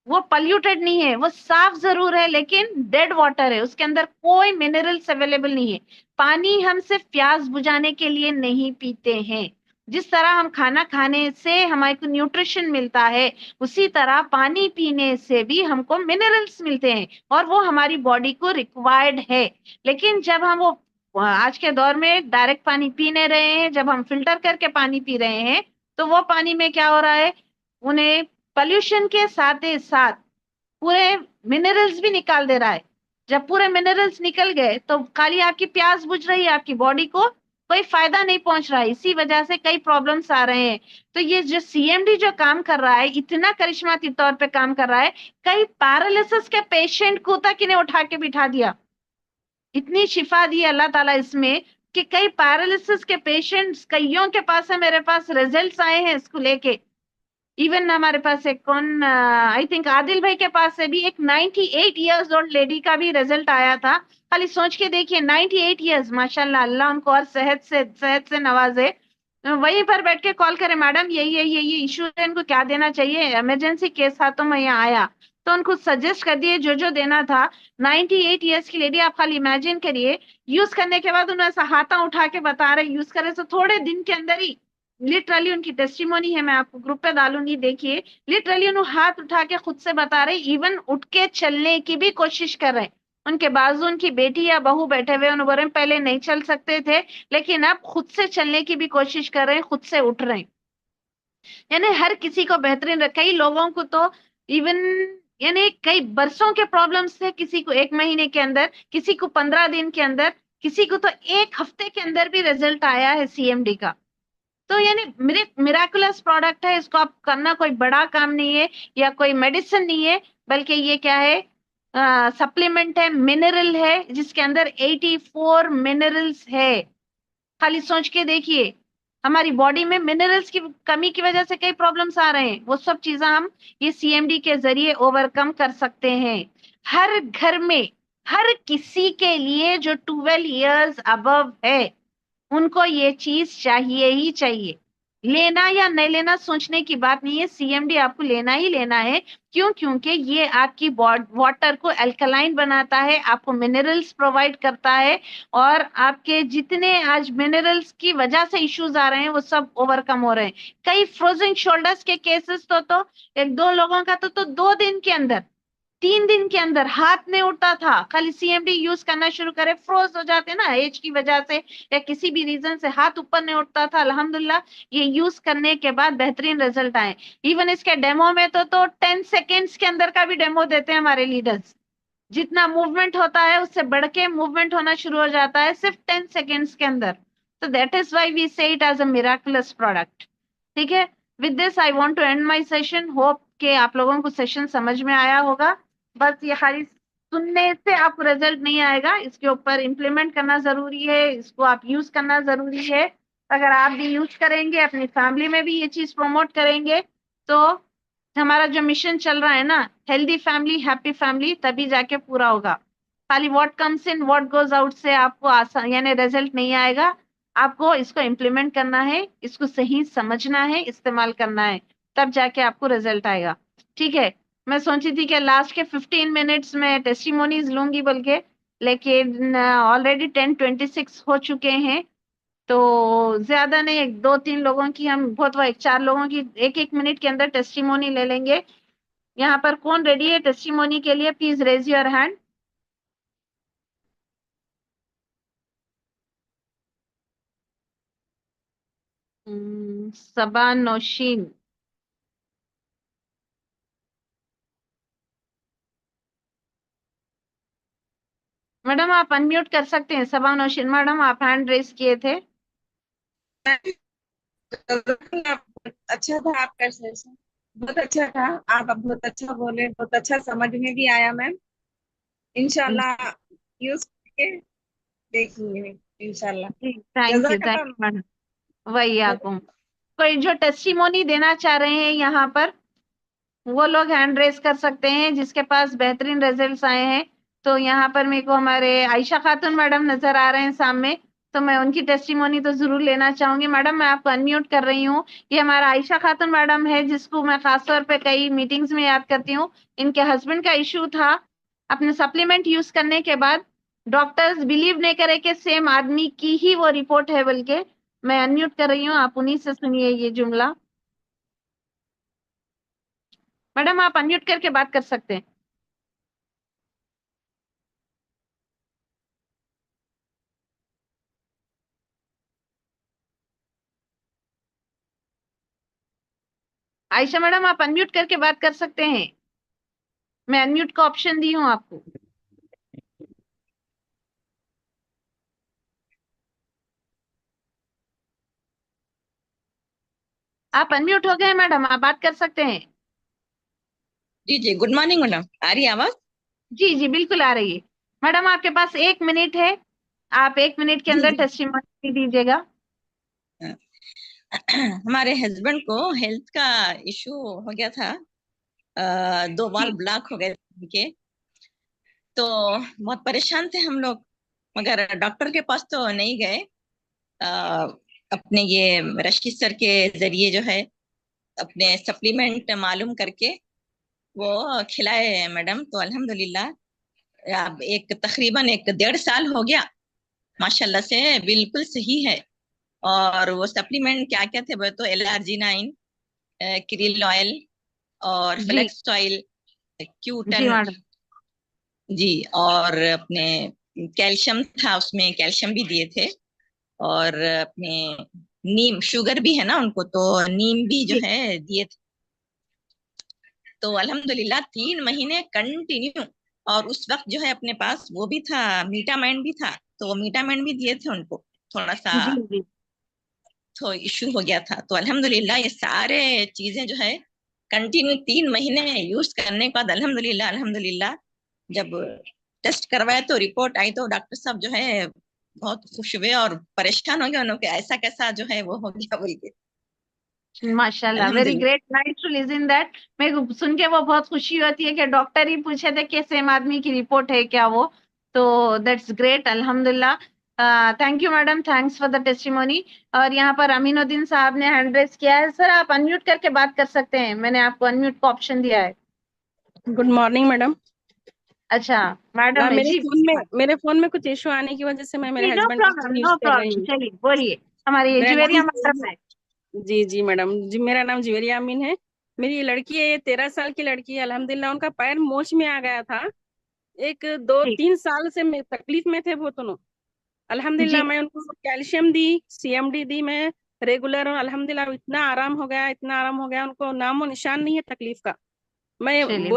वो पल्यूटेड नहीं है, वो साफ जरूर है लेकिन डेड वाटर है, उसके अंदर कोई मिनरल्स अवेलेबल नहीं है। पानी हम सिर्फ प्यास बुझाने के लिए नहीं पीते हैं। जिस तरह हम खाना खाने से हमारे को न्यूट्रिशन मिलता है, उसी तरह पानी पीने से भी हमको मिनरल्स मिलते हैं और वो हमारी बॉडी को रिक्वायर्ड है। लेकिन जब हम वो आज के दौर में डायरेक्ट पानी पी नहीं रहे हैं, जब हम फिल्टर करके पानी पी रहे हैं, तो वो पानी में क्या हो रहा है, उन्हें पॉल्यूशन के साथ ही साथ पूरे मिनरल्स भी निकाल दे रहा है। जब पूरे मिनरल्स निकल गए तो खाली आपकी प्यास बुझ रही है, आपकी बॉडी को कोई फायदा नहीं पहुंच रहा है। इसी वजह से कई प्रॉब्लम्स आ रहे हैं। तो ये जो सीएमडी जो काम कर रहा है, इतना करिश्माती तौर पे काम कर रहा है, कई पैरालिसिस के पेशेंट को तक इन्हें उठा के बिठा दिया। इतनी शिफा दी अल्लाह ताला इसमें कि कई पैरालिसिस के पेशेंट्स कईयों के पास है, मेरे पास रिजल्ट्स आए हैं इसको लेके। इवन हमारे पास एक कौन, आई थिंक आदिल भाई के पास से भी एक 98 इयर्स ओल्ड लेडी का भी रिजल्ट आया था। खाली सोच के देखिए, 98 इयर्स, माशाल्लाह, अल्लाह उनको और सेहत से नवाजे। वहीं पर बैठ के कॉल करे, मैडम ये इशू है, इनको क्या देना चाहिए, इमरजेंसी केस था तो मैं यहाँ आया, तो उनको सजेस्ट कर दिए जो जो देना था। 98 इयर्स की लेडी, आप खाली इमेजिन करिए, यूज करने के बाद उन्हें ऐसा हाथा उठा के बता रहे, यूज करे तो थोड़े दिन के अंदर ही, लिटरली उनकी टेस्टिमोनी है, मैं आपको ग्रुप पे डालूंगी, देखिए। लिटरली उन्होंने हाथ उठा के खुद से बता रहे, इवन उठ के चलने की भी कोशिश कर रहे हैं। उनके बाजू उनकी बेटी या बहू बैठे हुए, उन्होंने बोल रहे हैं, पहले नहीं चल सकते थे लेकिन अब खुद से चलने की भी कोशिश कर रहे हैं, खुद से उठ रहे हैं। यानी हर किसी को बेहतरीन, कई लोगों को तो इवन, यानी कई बरसों के प्रॉब्लम्स थे, किसी को 1 महीने के अंदर, किसी को 15 दिन के अंदर, किसी को तो 1 हफ्ते के अंदर भी रिजल्ट आया है सीएमडी का। तो यानी मेरे मिराकुलस प्रोडक्ट है, इसको आप करना कोई बड़ा काम नहीं है या कोई मेडिसिन नहीं है, बल्कि ये क्या है, सप्लीमेंट है, मिनरल है, जिसके अंदर 84 मिनरल्स है। खाली सोच के देखिए, हमारी बॉडी में मिनरल्स की कमी की वजह से कई प्रॉब्लम्स आ रहे हैं, वो सब चीजें हम ये सीएमडी के जरिए ओवरकम कर सकते हैं। हर घर में, हर किसी के लिए जो 12 इयर्स अबव है, उनको ये चीज चाहिए ही चाहिए। लेना या नहीं लेना सोचने की बात नहीं है, सीएमडी आपको लेना ही लेना है। क्यों? क्योंकि ये आपकी वाटर को अल्कलाइन बनाता है, आपको मिनरल्स प्रोवाइड करता है, और आपके जितने आज मिनरल्स की वजह से इश्यूज आ रहे हैं वो सब ओवरकम हो रहे हैं। कई फ्रोजन शोल्डर्स के केसेस तो एक दो लोगों का तो 2 दिन के अंदर, 3 दिन के अंदर हाथ नहीं उठता था, खाली सीएमडी यूज करना शुरू करे, फ्रोज हो जाते ना एज की वजह से या किसी भी रीजन से, हाथ ऊपर नहीं उठता था। अल्हम्दुलिल्लाह ये यूज करने के बाद बेहतरीन रिजल्ट आए। इवन इसके डेमो में तो 10 सेकेंड्स के अंदर का भी डेमो देते हैं हमारे लीडर्स। जितना मूवमेंट होता है उससे बढ़ के मूवमेंट होना शुरू हो जाता है सिर्फ 10 सेकेंड्स के अंदर। तो that is why we say it as a miraculous product. ठीक है, with this I want to end my session. Hope के आप लोगों को सेशन समझ में आया होगा। बस ये खाली सुनने से आपको रिजल्ट नहीं आएगा, इसके ऊपर इम्प्लीमेंट करना जरूरी है, इसको आप यूज करना जरूरी है। अगर आप भी यूज करेंगे, अपनी फैमिली में भी ये चीज प्रमोट करेंगे, तो हमारा जो मिशन चल रहा है ना, हेल्दी फैमिली हैप्पी फैमिली, तभी जाके पूरा होगा। खाली what comes in what goes out से आपको आसान यानी रिजल्ट नहीं आएगा। आपको इसको इम्प्लीमेंट करना है, इसको सही समझना है, इस्तेमाल करना है, तब जाके आपको रिजल्ट आएगा। ठीक है, मैं सोची थी कि लास्ट के 15 मिनट्स में टेस्टिमोनीज लूंगी बल्कि, लेकिन ऑलरेडी 10:26 हो चुके हैं। तो ज्यादा नहीं, एक दो तीन लोगों की हम, बहुत वो एक 4 लोगों की 1-1 मिनट के अंदर टेस्टिमोनी ले लेंगे। यहाँ पर कौन रेडी है टेस्टिमोनी के लिए? Please raise your hand. Saba Nausheen, madam आप अनम्यूट कर सकते हैं। सबा नौशीन मैडम, आप हैंड रेज किए थे। अच्छा था आपका सेशन, बहुत अच्छा था। आप अब बहुत अच्छा बोले, बहुत अच्छा समझ में भी आया मैम। इंशाल्लाह यूज करके देखेंगे इंशाल्लाह। जी थैंक यू जज़ाकल्लाह। मैडम। वही आकुम, कोई जो टेस्टिमोनी देना चाह रहे हैं यहाँ पर, वो लोग हैंड रेज कर सकते हैं जिसके पास बेहतरीन रिजल्ट्स आए हैं। तो यहाँ पर मेरे को हमारे आयशा खातून मैडम नजर आ रहे हैं सामने, तो मैं उनकी टेस्टिमोनी तो जरूर लेना चाहूंगी। मैडम मैं आपको अनम्यूट कर रही हूँ। ये हमारा आयशा खातून मैडम है, जिसको मैं खासतौर पे कई मीटिंग्स में याद करती हूँ। इनके हस्बैंड का इशू था, अपने सप्लीमेंट यूज करने के बाद डॉक्टर्स बिलीव नहीं करे कि सेम आदमी की ही वो रिपोर्ट है, बल्कि मैं अनम्यूट कर रही हूँ, आप उन्हीं से सुनिए ये जुमला। मैडम आप अनम्यूट करके बात कर सकते हैं। आयशा मैडम आप अनम्यूट करके बात कर सकते हैं, मैं अनम्यूट का ऑप्शन दी हूँ आपको। आप अनम्यूट हो गए मैडम, आप बात कर सकते हैं। जी जी, गुड मॉर्निंग मैडम, आ रही है आवाज? जी जी बिल्कुल आ रही है। मैडम आपके पास 1 मिनट है, आप 1 मिनट के जी अंदर जी। टेस्टिमोनी दीजिएगा। हमारे हस्बैंड को हेल्थ का इशू हो गया था, 2 बार जी ब्लॉक हो गए थे उनके। तो बहुत परेशान थे हम लोग, मगर डॉक्टर के पास तो नहीं गए। अ, अपने ये रशीद सर के जरिए जो है अपने सप्लीमेंट मालूम करके वो खिलाए मैडम, तो अल्हम्दुलिल्लाह अब एक तकरीबन 1.5 साल हो गया, माशाल्लाह से बिल्कुल सही है। और वो सप्लीमेंट क्या क्या थे वो तो L-arginine, क्रिल ऑयल और जी फ्लेक्स ऑयल, जी क्यूटन। मैडम। जी, और अपने कैल्शियम था, उसमें कैल्शियम भी दिए थे। और अपने नीम, शुगर भी है ना उनको, तो नीम भी जो जी है दिए थे। तो अल्हम्दुलिल्लाह 3 महीने कंटिन्यू। और उस वक्त जो है अपने पास वो भी था, मीटामाइन भी था, तो वो मीटामाइन भी दिए थे उनको। थोड़ा सा जी जी तो इशू हो गया था, तो अल्हम्दुलिल्लाह ये सारे चीजें जो है कंटिन्यू 3 महीने यूज करने के बाद अल्हम्दुलिल्लाह अल्हम्दुलिल्लाह जब टेस्ट करवाए तो रिपोर्ट आई, तो डॉक्टर साहब जो है बहुत खुश हुए और परेशान हो गए उन्होंने, ऐसा कैसा जो है वो हो गया बोल के। माशाल्लाह, वेरी अल्हम्दुलिल्लाह। Great, nice to listen that. मेरे को सुन के वो बहुत खुशी होती है कि डॉक्टर ही पूछे थे कि सेम आदमी की रिपोर्ट है क्या वो। तो दैट्स ग्रेट, अल्हम्दुलिल्लाह। Thank you madam, thanks for the testimony. और यहाँ पर अमीनुद्दीन साहब ने हैंड रेस किया है, सर आप अनम्यूट करके बात कर सकते हैं, मैंने आपको अनम्यूट का ऑप्शन दिया है। Good morning madam. अच्छा मैडम है मेरे जी। फोन में कुछ इशू आने की वजह से मैं मेरे जी नो हस्बैंड का प्रॉब्लम फोन यूज नो कर रही प्रॉब्लम, हूँ। चलिए बोलिए। हमारी ये मेरा जुवेरिया नाम मैडम है। जी जी मैडम जी, मेरा नाम जुवेरिया अमीन है। मेरी ये लड़की है, ये 13 साल की लड़की है। अल्हम्दुलिल्लाह उनका पैर मोच में आ गया था। एक दो जी 3 साल से तकलीफ में थे वो दोनों। जी अल्हम्दुलिल्लाह मैं उनको कैल्शियम दी, CMD दी मैं रेगुलर, और अल्हम्दुलिल्लाह इतना आराम हो गया, इतना आराम हो गया, उनको नामो निशान नहीं है तकलीफ का। मैं चलिए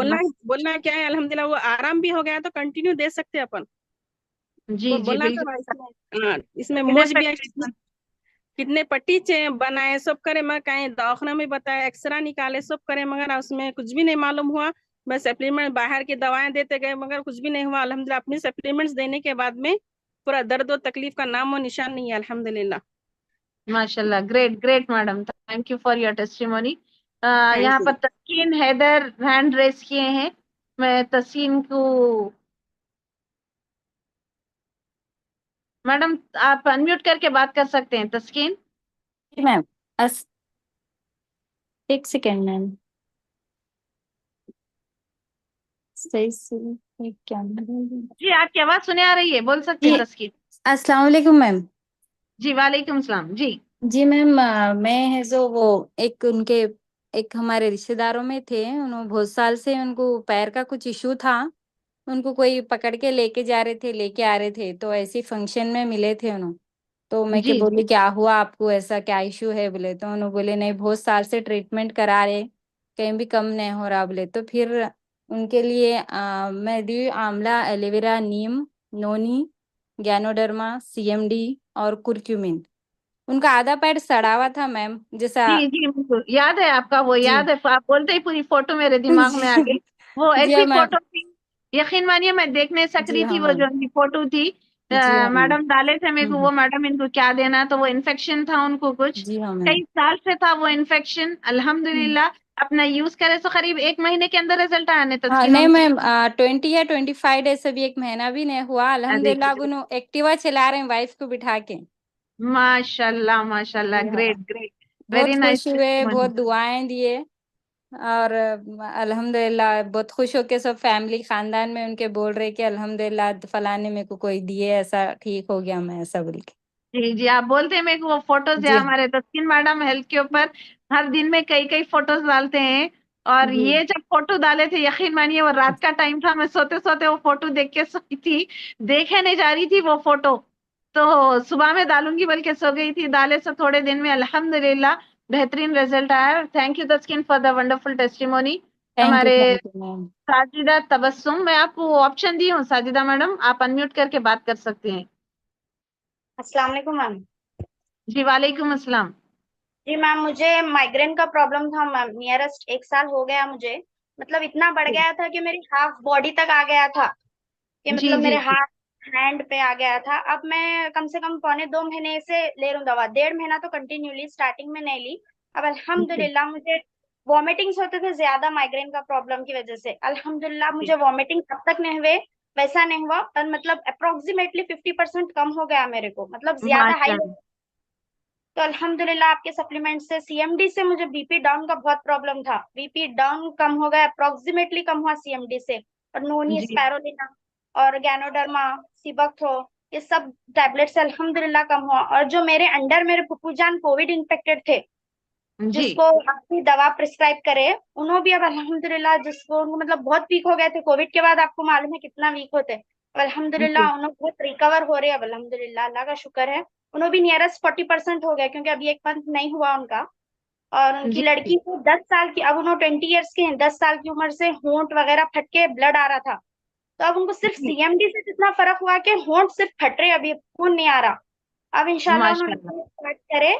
बोलना क्या है, अल्हम्दुलिल्लाह वो आराम भी हो गया तो कंटिन्यू दे सकते हैं अपन। जी जी बोलना था बिल्कुल। भाई, इसमें इसमें इन मोज भी है, effect- कितने पट्टी बनाए सब करे, मैं कहीं दवाखाना में बताया, एक्सरा निकाले सब करे, मगर उसमें कुछ भी नहीं मालूम हुआ। बस सप्लीमेंट बाहर की दवाएं देते गए, मगर कुछ भी नहीं हुआ। अल्हम्दुलिल्लाह अपनी सप्लीमेंट्स देने के बाद में पूरा दर्द और तकलीफ का नाम और निशान नहीं है अल्हम्दुलिल्लाह। माशाल्लाह, great great madam, thank you for your testimony. Thank यहाँ यू। पर तस्कीन हैदर हैंड रेस किए हैं, मैं तस्कीन को, मैडम आप अनम्यूट करके बात कर सकते हैं तस्कीन। जी मैम। अस एक सेकेंड मैम, सही से एक कैमरा। जी आपकी आवाज सुने आ रही है, बोल सकते हैं जी तस्कीन। अस्सलाम वालेकुम मैम। जी वालेकुम सलाम जी। जी मैम, मैं है जो वो एक उनके एक हमारे रिश्तेदारों में थे, उन्होंने बहुत साल से उनको पैर का कुछ इशू था। उनको कोई पकड़ के लेके आ रहे थे, तो ऐसी फंक्शन में मिले थे उन्होंने। तो मैं के जी बोली क्या हुआ आपको, ऐसा क्या इशू है बोले, तो उन्होंने बोले नहीं बहुत साल से ट्रीटमेंट करा रहे, कहीं भी कम नहीं हो रहा बोले। तो फिर उनके लिए मैं दी आंवला, एलोवेरा, नीम, नोनी, गैनोडर्मा, CMD और कुर्क्यूमिन। उनका आधा पैर सड़ा हुआ था मैम, जैसा। जी जी मुझे याद है आपका, वो जी याद है, आप बोलते ही पूरी फोटो मेरे दिमाग में आ गई। वो जी हाँ ऐसी मैम। फोटो थी, यकीन मानिए मैं देख नहीं सक जी रही हाँ थी, वो मैम। जो उनकी फोटो थी। जी हाँ मैम। मैडम डाले थे मेरे को वो, मैडम इनको क्या देना, तो वो इन्फेक्शन था उनको कुछ, जी हाँ मैम। कई साल से था वो इन्फेक्शन। अल्हम्दुलिल्लाह अपना यूज करे तो करीब 1 महीने के अंदर रिजल्ट आया नहीं हाँ तस्कीन नहीं हम। मैम 20 या 25 डेज से भी 1 महीना भी नहीं हुआ अल्हम्दुलिल्लाह। अब उन्होंने एक्टिवा चला रहे हैं वाइफ को बिठा के। माशाल्लाह माशाल्लाह, ग्रेट ग्रेट, बहुत वेरी नाइस खुश हुए, बहुत टेस्टिमोनी। दुआएं दिए और अल्हम्दुलिल्लाह बहुत खुश होके सब फैमिली खानदान में उनके बोल रहे कि अल्हम्दुलिल्लाह फलाने मेरे को कोई दिए ऐसा ठीक हो गया मैं ऐसा बोल के। जी जी, आप बोलते हैं मेरे को वो फोटोज है जी हमारे तस्कीन मैडम हेल्थ के ऊपर हर दिन में कई कई फोटोज डालते हैं। और जी ये जब फोटो डाले थे यकीन मानिए वो रात का टाइम था, मैं सोते सोते वो फोटो देख के सोई थी, देखे नहीं जा रही थी वो फोटो। तो सुबह में डालूंगी बोल के सो गई थी, डाले से थोड़े दिन में अल्हम्दुलिल्लाह बेहतरीन रिजल्ट आया। Thank you Taskeen for the wonderful testimony. हमारे thank you ma'am. Sajida Tabassum, मैं आपको ऑप्शन दी हूँ साजिदा मैडम, आप अनम्यूट करके बात कर सकते हैं। अस्सलाम वालेकुम मैम। जी वालेकुम अस्सलाम। जी मैम, मुझे माइग्रेन का प्रॉब्लम था मैम, नियरेस्ट 1 साल हो गया मुझे। मतलब इतना बढ़ गया था कि मेरी हाफ बॉडी तक आ गया था, कि जी मतलब जी मेरे जी हाथ हैंड पे आ गया था। अब मैं कम से कम 1.25 महीने से ले रही हूँ दवा, 1.5 महीना तो कंटिन्यूली स्टार्टिंग में नहीं ली। अब जी अल्हम्दुलिल्लाह मुझे वॉमिटिंग्स होते थे ज्यादा माइग्रेन का प्रॉब्लम की वजह से। अल्हम्दुलिल्लाह जी मुझे वॉमिटिंग तब तक नहीं हुए, वैसा नहीं हुआ, पर मतलब अप्रोक्सीमेटली 50% कम हो गया मेरे को, मतलब ज्यादा हाई। माशाल्लाह। तो अल्हम्दुलिल्लाह आपके सप्लीमेंट से, सीएमडी से मुझे बीपी डाउन का बहुत प्रॉब्लम था, बीपी डाउन कम हो गया, अप्रोक्सीमेटली कम हुआ सीएमडी से। और नोनी जी स्पैरोलिना और गैनोडर्मा, सीबक्थो, ये सब टैबलेट से अल्हम्दुलिल्लाह कम हुआ। और जो मेरे अंडर मेरे फूफू जान कोविड इन्फेक्टेड थे, जी जिसको अपनी दवा प्रिस्क्राइब करे, उन्होंने भी अब अल्हम्दुलिल्लाह, जिसको उनको मतलब बहुत वीक हो गए थे कोविड के बाद, आपको मालूम है कितना वीक होते हैं, अब जी अल्हम्दुलिल्लाह उन्होंने बहुत रिकवर हो रहे हैं अब अल्हम्दुलिल्लाह, अल्लाह का शुक्र है। उन्होंने भी नियरेस्ट 40% हो गया, क्योंकि अभी 1 मंथ नहीं हुआ उनका। और उनकी जी लड़की को 10 साल की, अब उन्होंने 20 ईयर्स के हैं, 10 साल की उम्र से होंठ वगैरह फट के ब्लड आ रहा था। तो अब उनको सिर्फ जी सीएमडी से जितना फर्क हुआ कि होंठ सिर्फ फट रहे, अभी खून नहीं आ रहा। अब इंशाल्लाह उन्होंने माशाल्लाह स्टार्ट करे,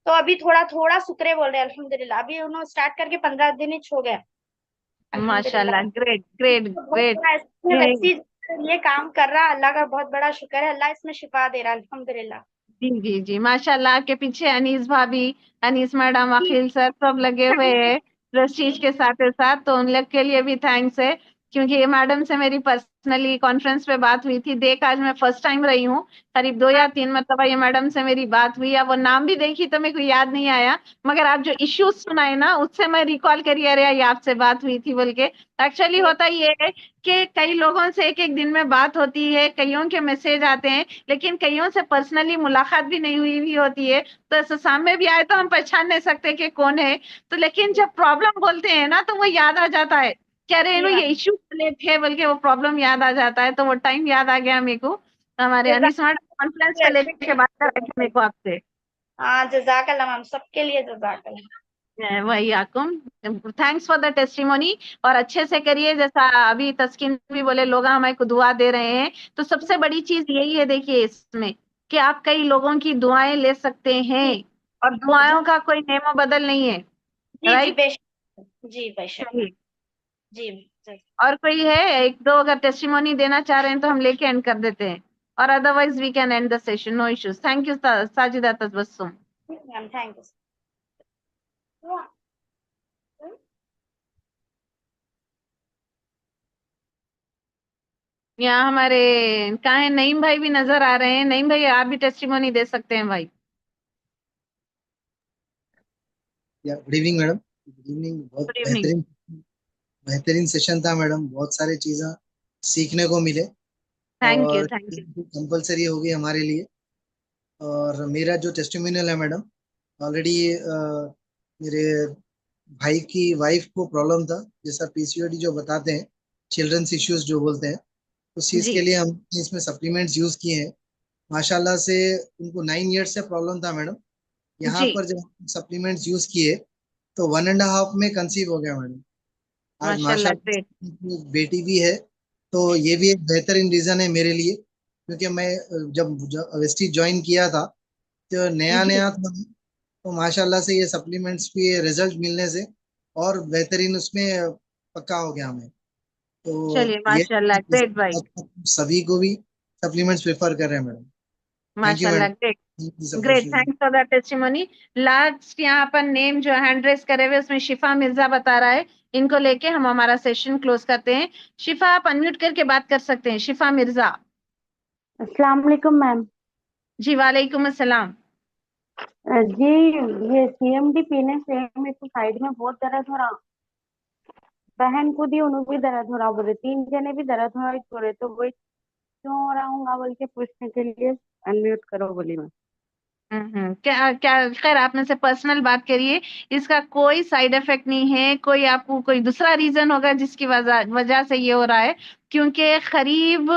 तो अभी थोड़ा थोड़ा सुकरे बोल रहे हैं अल्हम्दुलिल्लाह। अभी उन्होंने स्टार्ट करके 15 दिन ही हो गए माशाल्लाह, अल्हम्दुलिल्लाह। ग्रेट ग्रेट तो बहुत ग्रेट। बड़ा इसमें वेस्टीज ये काम कर रहा, अल्लाह का बहुत बड़ा शुक्र है, अल्लाह इसमें शिफा दे रहा अल्हम्दुलिल्लाह। जी जी जी माशाल्लाह, आपके पीछे अनीस भाभी, अनीस मैडम, अखिल सर सब लगे हुए हैं प्रेस्टीज के साथ साथ, तो उन लोग के लिए भी थैंक्स है। क्योंकि ये मैडम से मेरी पर्सनली कॉन्फ्रेंस पे बात हुई थी, देख आज मैं फर्स्ट टाइम रही हूँ, करीब 2 या 3 मरतबा ये मैडम से मेरी बात हुई। अब वो नाम भी देखी तो मेरे को याद नहीं आया, मगर आप जो इश्यूज सुनाए ना उससे मैं रिकॉल करी, अरे ये आपसे बात हुई थी बोल के। एक्चुअली होता ये है कि कई लोगों से एक एक दिन में बात होती है, कईयों के मैसेज आते हैं, लेकिन कईयों से पर्सनली मुलाकात भी नहीं हुई भी होती है, तो ऐसे सामने भी आए तो हम पहचान नहीं सकते कि कौन है। तो लेकिन जब प्रॉब्लम बोलते हैं ना तो वो याद आ जाता है कि अरे इन्हों ये इश्यू थे बल्कि वो प्रॉब्लम याद आ जाता है, तो वो टाइम याद आ गया मेरे को। हमारे अनिस मैडम कॉन्फ्रेंस पे लेके बात कर रहे थे मेरे को आपसे। हाँ जज़ाकल्लाह मैम, सबके लिए जज़ाकल्लाह। वही आकुम, थैंक्स फॉर द टेस्टिमोनी। और अच्छे से करिए, जैसा अभी तस्कीन भी बोले लोग हमें को दुआ दे रहे हैं, तो सबसे बड़ी चीज यही है देखिए इसमें कि आप कई लोगों की दुआएं ले सकते हैं, जी और दुआओं का कोई नेमो बदल नहीं है। जी जी राइट, बेशक, जी बेशक, चलिए। जी। और कोई है एक दो अगर टेस्टिमोनी देना चाह रहे हैं तो हम लेके एंड कर देते हैं, और otherwise we can end the session, no issues. Thank you Sajida Tabassum. Ma'am thank you. यहाँ हमारे कहाँ है, नईम भाई भी नजर आ रहे हैं। नईम भाई आप भी टेस्टिमोनी दे सकते हैं भाई। या good evening madam. Good evening. बहुत गुड इवनिंग। बेहतरीन बेहतरीन सेशन था मैडम, बहुत सारे चीज़ें सीखने को मिले थैंक यू और थैंक यू। कंपलसरी हो गई हमारे लिए। और मेरा जो टेस्टिमोनियल है मैडम, ऑलरेडी मेरे भाई की वाइफ को प्रॉब्लम था, जैसा पीसीओडी जो बताते हैं, चिल्ड्रंस इश्यूज जो बोलते हैं, उस चीज़ जी के लिए हम इसमें सप्लीमेंट्स यूज़ किए हैं। माशाल्लाह से उनको 9 ईयर्स से प्रॉब्लम था मैडम। यहाँ जी पर जब सप्लीमेंट्स यूज़ किए तो 1.5 में कंसीव हो गया मैडम। आज माशाल्लाह, ग्रेट। माशाल्लाह बेटी भी है, तो ये भी एक बेहतरीन रीजन है मेरे लिए, क्योंकि मैं जब वेस्टी ज्वाइन किया था तो नया जी नया था, तो माशाल्लाह से ये सप्लीमेंट्स भी रिजल्ट मिलने से और बेहतरीन उसमें पक्का हो गया हमें। तो चलिए ये माशाल्लाह, ग्रेट भाई। सभी को भी सप्लीमेंट्स प्रेफर कर रहे हैं मैडम। माशाल्लाह, great great, thanks for that testimony. Last यहाँ पर नेम जो हैंड रेस करे हुए उसमें शिफा मिर्जा बता रहा है, इनको लेके हम हमारा सेशन क्लोज करते हैं। शिफा आप अनम्यूट करके बात कर सकते हैं, शिफा मिर्जा। अस्सलाम वालेकुम मैम। जी वालेकुम अस्सलाम। जी, ये सीएमडी पीने से मेरे को साइड में बहुत दर्द हो रहा, बहन को दी उन्हें भी दर्द हो रहा, बोले 3 जने भी दर्द हो रहा बोले, तो वही क्यों हो रहा हूँ बोल के पूछने के लिए अनम्यूट करो बोली मैं। क्या क्या खैर, आपने से पर्सनल बात करिए, इसका कोई साइड इफेक्ट नहीं है, कोई आपको कोई दूसरा रीजन होगा जिसकी वजह से ये हो रहा है, क्योंकि करीब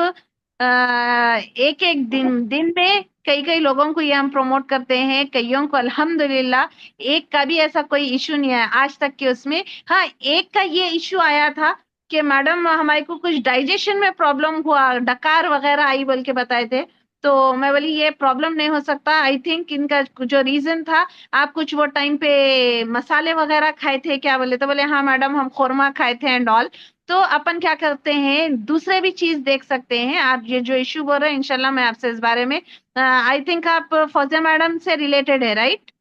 एक एक दिन में कई कई लोगों को ये हम प्रमोट करते हैं, कईयों को अल्हम्दुलिल्लाह एक का भी ऐसा कोई इशू नहीं आया आज तक के उसमें। हाँ, एक का ये इशू आया था कि मैडम हमारे को कुछ डाइजेशन में प्रॉब्लम हुआ, डकार वगैरह आई बोल के बताए थे, तो मैं बोली ये प्रॉब्लम नहीं हो सकता, आई थिंक इनका जो रीजन था, आप कुछ वो टाइम पे मसाले वगैरह खाए थे क्या बोले, तो बोले हाँ मैडम हम खोरमा खाए थे एंड ऑल। तो अपन क्या करते हैं, दूसरे भी चीज देख सकते हैं, आप ये जो इश्यू बोल रहे हैं इंशाल्लाह मैं आपसे इस बारे में, आई थिंक आप फौजिया मैडम से रिलेटेड है राइट?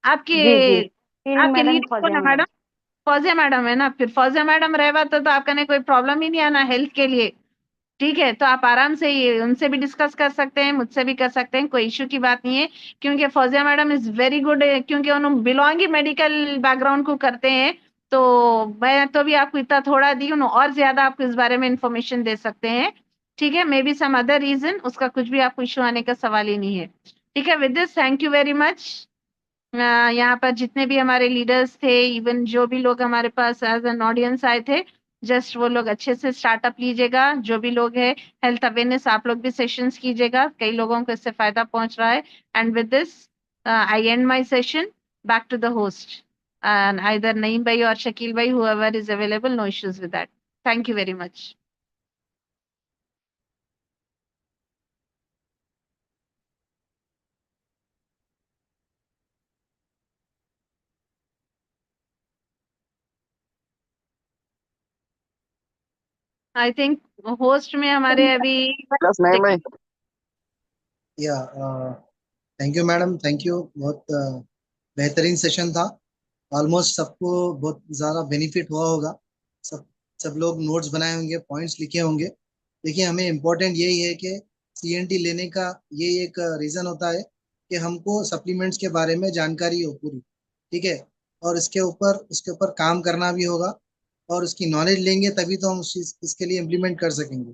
आपके जी आपके मैडम, लीडर कौन है मैडम? फौजिया मैडम है ना, फिर फौजिया मैडम रहेगा तो आपका नहीं कोई प्रॉब्लम ही नहीं आना हेल्थ के लिए। ठीक है, तो आप आराम से ये उनसे भी डिस्कस कर सकते हैं, मुझसे भी कर सकते हैं, कोई इश्यू की बात नहीं है, क्योंकि Fauzia madam is very good, क्योंकि उन्होंने बिलोंग ही मेडिकल बैकग्राउंड को करते हैं, तो मैं तो भी आपको इतना थोड़ा दी हूँ, और ज्यादा आपको इस बारे में इंफॉर्मेशन दे सकते हैं। ठीक है, maybe some other reason, उसका कुछ भी आपको इश्यू आने का सवाल ही नहीं है। ठीक है, with this thank you very much. यहाँ पर जितने भी हमारे लीडर्स थे, इवन जो भी लोग हमारे पास एज एन ऑडियंस आए थे, जस्ट वो लोग अच्छे से स्टार्टअप लीजिएगा, जो भी लोग है हेल्थ अवेयरनेस आप लोग भी सेशंस कीजिएगा, कई लोगों को इससे फायदा पहुंच रहा है। And with this I end my session, back to the host and either Naeem भाई और शकील भाई, whoever is available, no issues with that. Thank you very much. I think host में हमारे अभी बस नहीं भाई। या thank you madam, thank you, बहुत बेहतरीन सेशन था। ऑलमोस्ट सबको बहुत ज़्यादा बेनिफिट हुआ होगा, सब लोग नोट्स बनाए होंगे, पॉइंट्स लिखे होंगे। देखिए, हमें इम्पोर्टेंट यही है कि सीएनटी लेने का ये एक रीज़न होता है कि हमको सप्लीमेंट्स के बारे में जानकारी हो पूरी, ठीक है, और उसके ऊपर काम करना भी होगा, और उसकी नॉलेज लेंगे तभी तो हम इसके लिए इम्प्लीमेंट कर सकेंगे।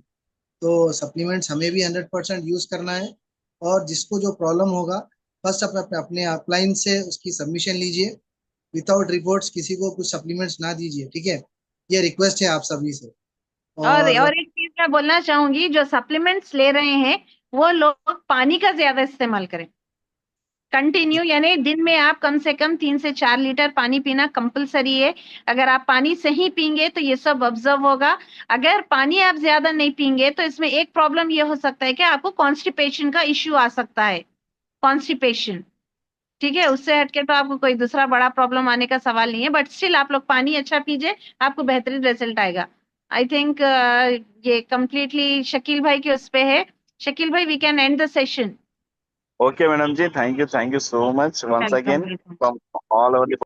तो सप्लीमेंट्स हमें भी 100% यूज़ करना है, और जिसको जो प्रॉब्लम होगा फर्स्ट अपने अपलाइन से उसकी सबमिशन लीजिए, विदाउट रिपोर्ट्स किसी को कुछ सप्लीमेंट्स ना दीजिए, ठीक है, ये रिक्वेस्ट है आप सभी से। और और एक चीज मैं बोलना चाहूंगी, जो सप्लीमेंट्स ले रहे हैं वो लोग पानी का ज्यादा इस्तेमाल करें कंटिन्यू, यानी दिन में आप कम से कम 3 से 4 लीटर पानी पीना कंपलसरी है। अगर आप पानी सही पीएंगे तो ये सब ऑब्जर्व होगा। अगर पानी आप ज्यादा नहीं पीएंगे तो इसमें एक प्रॉब्लम ये हो सकता है कि आपको कॉन्स्टिपेशन का इश्यू आ सकता है, कॉन्स्टिपेशन। ठीक है, उससे हटके तो आपको कोई दूसरा बड़ा प्रॉब्लम आने का सवाल नहीं है, बट स्टिल आप लोग पानी अच्छा पीजिए, आपको बेहतरीन रिजल्ट आएगा। आई थिंक ये कंप्लीटली शकील भाई के उस पे है। शकील भाई, we can end the session. Okay madam ji, thank you so much once again welcome. From all over